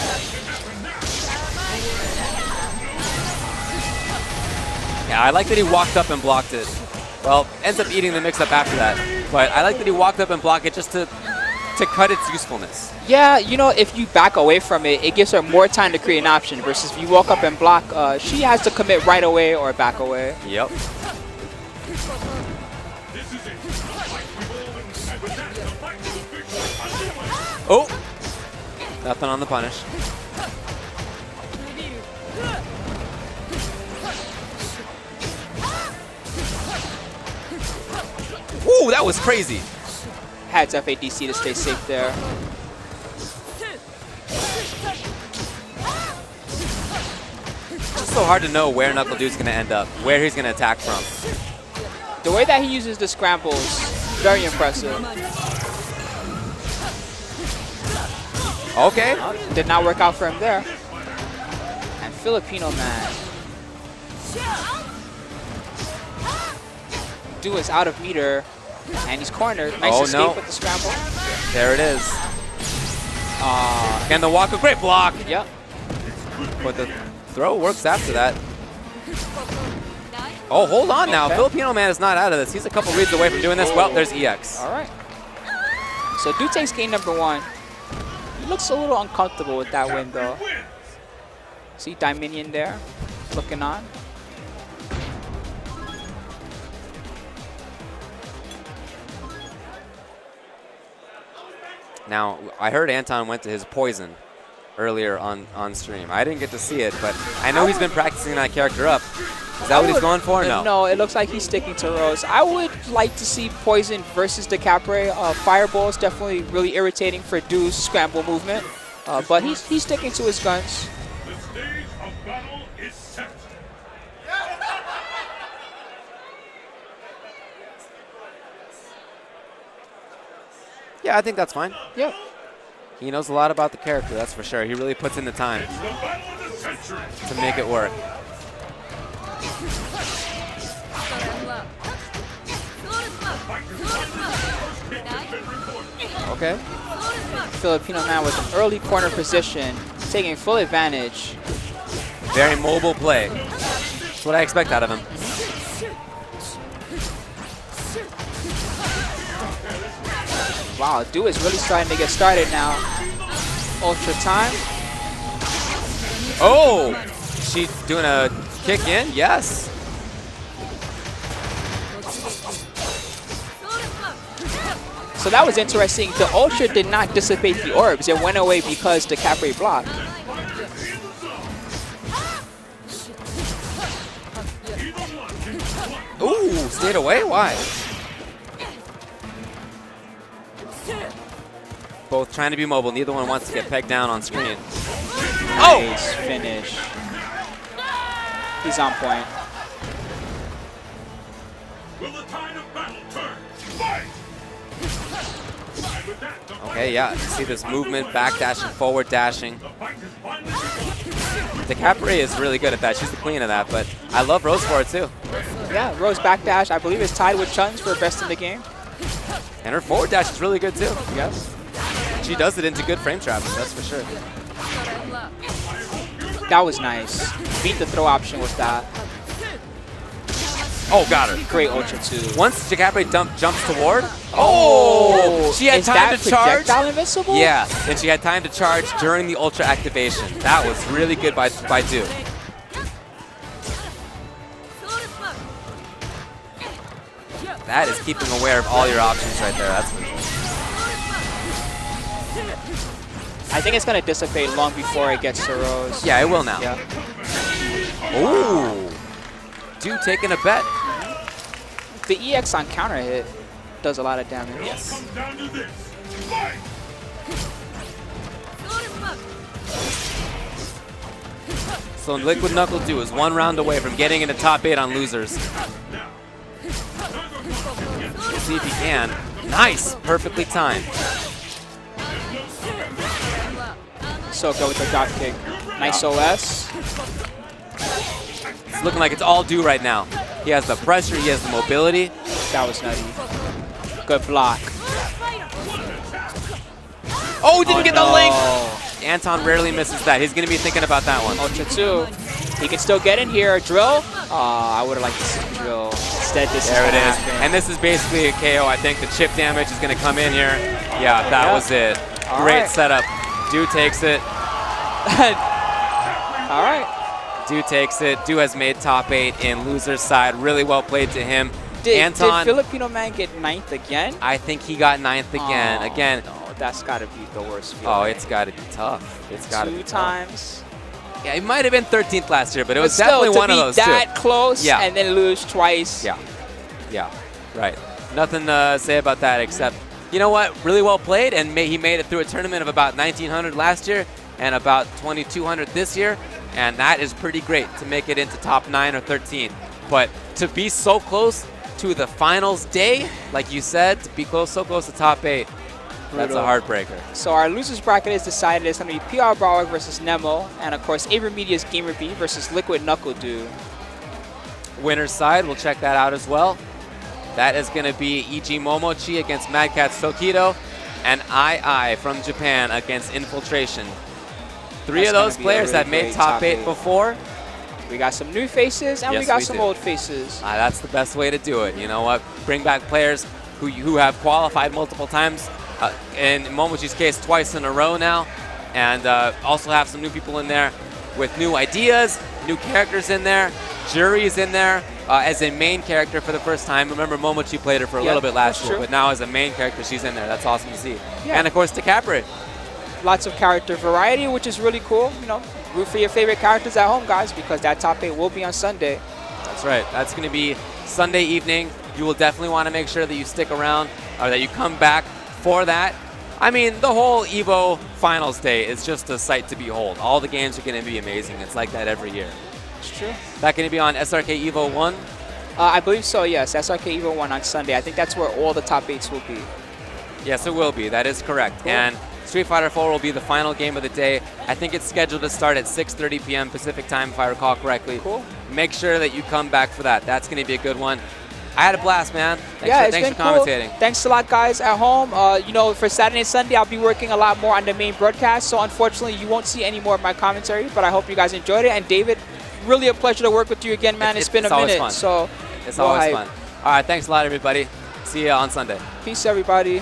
Yeah, I like that he walked up and blocked it. Well, ends up eating the mix-up after that. But I like that he walked up and blocked it just to cut its usefulness.
Yeah, if you back away from it, it gives her more time to create an option. Versus if you walk up and block, she has to commit right away or back away.
Yep. Oh! Nothing on the punish. Ooh, that was crazy.
Had to FADC to stay safe there.
It's so hard to know where KnuckleDu's going to end up, where he's going to attack from.
The way that he uses the scrambles, very impressive.
Okay.
Did not work out for him there. And Filipino Man. Du is out of meter, and he's cornered. Nice escape with the scramble.
There it is. And the walk, a great block.
Yep.
But the throw works after that. Oh, hold on now. Filipino Man is not out of this. He's a couple reads away from doing this. Well, there's EX.
All right. So Du takes game number 1. He looks a little uncomfortable with that win, though. See Dominion there, looking on.
Now, I heard Anton went to his poison earlier on stream. I didn't get to see it, but I know he's been practicing that character up. Is that what he's going for? No.
No, it looks like he's sticking to Rose. I would like to see Poison versus the Capre. Fireball is definitely really irritating for Du's scramble movement, but he's sticking to his guns.
The stage of battle is set.
Yeah, I think that's fine.
Yep.
He knows a lot about the character, that's for sure. He really puts in the time
The battle of the century.
to make it work. Okay.
Filipino man with an early corner position, taking full advantage.
Very mobile play. That's what I expect out of him.
Wow, Du is really starting to get started now. Ultra time.
Oh! She's doing a kick in? Yes.
So that was interesting. The Ultra did not dissipate the orbs. It went away because the Capre blocked.
Ooh, stayed away? Why? Both trying to be mobile. Neither one wants to get pegged down on screen.
Nice finish. He's on point.
Will the tide of battle turn? Fight! And with that, the
Okay, yeah. You see this movement, back dashing, forward dashing.
fight is finally begun.
The Capre is really good at that. She's the queen of that, but I love Rose for it too.
Yeah, Rose backdash, I believe, is tied with Chun's for best in the game.
And her forward dash is really good too.
Yes.
She does it into good frame traps, that's for sure.
That was nice. Beat the throw option with that.
Oh, got her.
Great Ultra too.
Once the Capre jumps toward, oh! She had
Is
time
that
to charge.
projectile invincible?
Yeah, and she had time to charge during the Ultra activation. That was really good by Du. That is keeping aware of all your options right there. That's for sure.
I think it's going to dissipate long before it gets to Rose.
Yeah, it will now.
Yeah.
Ooh. Du taking a bet.
The EX on counter hit does a lot of damage.
Yes.
Comes down to this. Fight!
So Liquid KnuckleDu is one round away from getting into top 8 on losers. We'll see if he can. Nice, perfectly timed.
So go with the drop kick. Nice OS.
It's looking like it's all Du right now. He has the pressure, he has the mobility.
That was nutty. Good block.
Oh, didn't get the link!
no.
Anton rarely misses that. He's going to be thinking about that one.
Ultra 2. He can still get in here. Drill. I would have liked to see drill. Instead, this
There
is
it
what
is.
happened.
And this is basically a KO. I think the chip damage is going to come in here. Yeah, that was it.
All
Great
right.
setup. Du takes it.
All right.
Du takes it. Du has made top 8 in loser's side. Really well played to him.
Did
Anton,
Filipino man get 9th again?
I think he got 9th again.
Oh,
Again.
No, that's got to be the worst feeling.
Oh, it's got to be tough. It's got to be
Two
tough.
times.
Yeah, he might have been 13th last year, but it
But
was
still,
definitely
to
one of
be
those
that
two.
close
Yeah.
and then lose twice.
Yeah. Yeah. Right. Nothing to say about that except, you know what? Really well played, and he made it through a tournament of about 1,900 last year and about 2,200 this year, and that is pretty great to make it into top 9 or 13. But to be so close to the finals day, like you said, to be so close to top 8, that's a
Brutal.
heartbreaker.
So our losers bracket is decided. It's going to be PR Balrog versus Nemo, and of course Avery Media's GamerBee versus Liquid KnuckleDu.
Winner's side, we'll check that out as well. That is going to be E.G. Momochi against Mad Catz Tokido, and II from Japan against Infiltration. Three
That's
of those
gonna be a
players
really
that made
great
top
top
8
8.
before.
We got some new faces and
Yes,
we got
we
some
do.
old faces.
That's the best way to do it. You know what? Bring back players who have qualified multiple times in Momochi's case, twice in a row now. And also have some new people in there with new ideas, new characters in there. Jury's in there as a main character for the first time. Remember, Momochi played her for a little bit last year, but now as a main character, she's in there. That's awesome to see.
Yeah.
And of course, DeCapri.
Lots of character variety, which is really cool. You know, root for your favorite characters at home, guys, because that top 8 will be on Sunday.
That's right. That's going to be Sunday evening. You will definitely want to make sure that you stick around or that you come back for that. I mean, the whole EVO Finals Day is just a sight to behold. All the games are going to be amazing. It's like that every year.
It's true.
That going to be on SRK EVO 1?
I believe so, yes. SRK EVO 1 on Sunday. I think that's where all the top 8s will be.
Yes, it will be. That is correct.
Cool.
And Street Fighter 4 will be the final game of the day. I think it's scheduled to start at 6:30 p.m. Pacific time, if I recall correctly.
Cool.
Make sure that you come back for that. That's going to be a good one. I had a blast, man. Thanks for
cool.
commentating.
Thanks a lot, guys, at home. You know, for Saturday and Sunday, I'll be working a lot more on the main broadcast, so unfortunately, you won't see any more of my commentary, but I hope you guys enjoyed it. And David, really a pleasure to work with you again, man. It's been a minute.
Fun.
So
it's always fun. All right, thanks a lot, everybody. See you on Sunday.
Peace, everybody.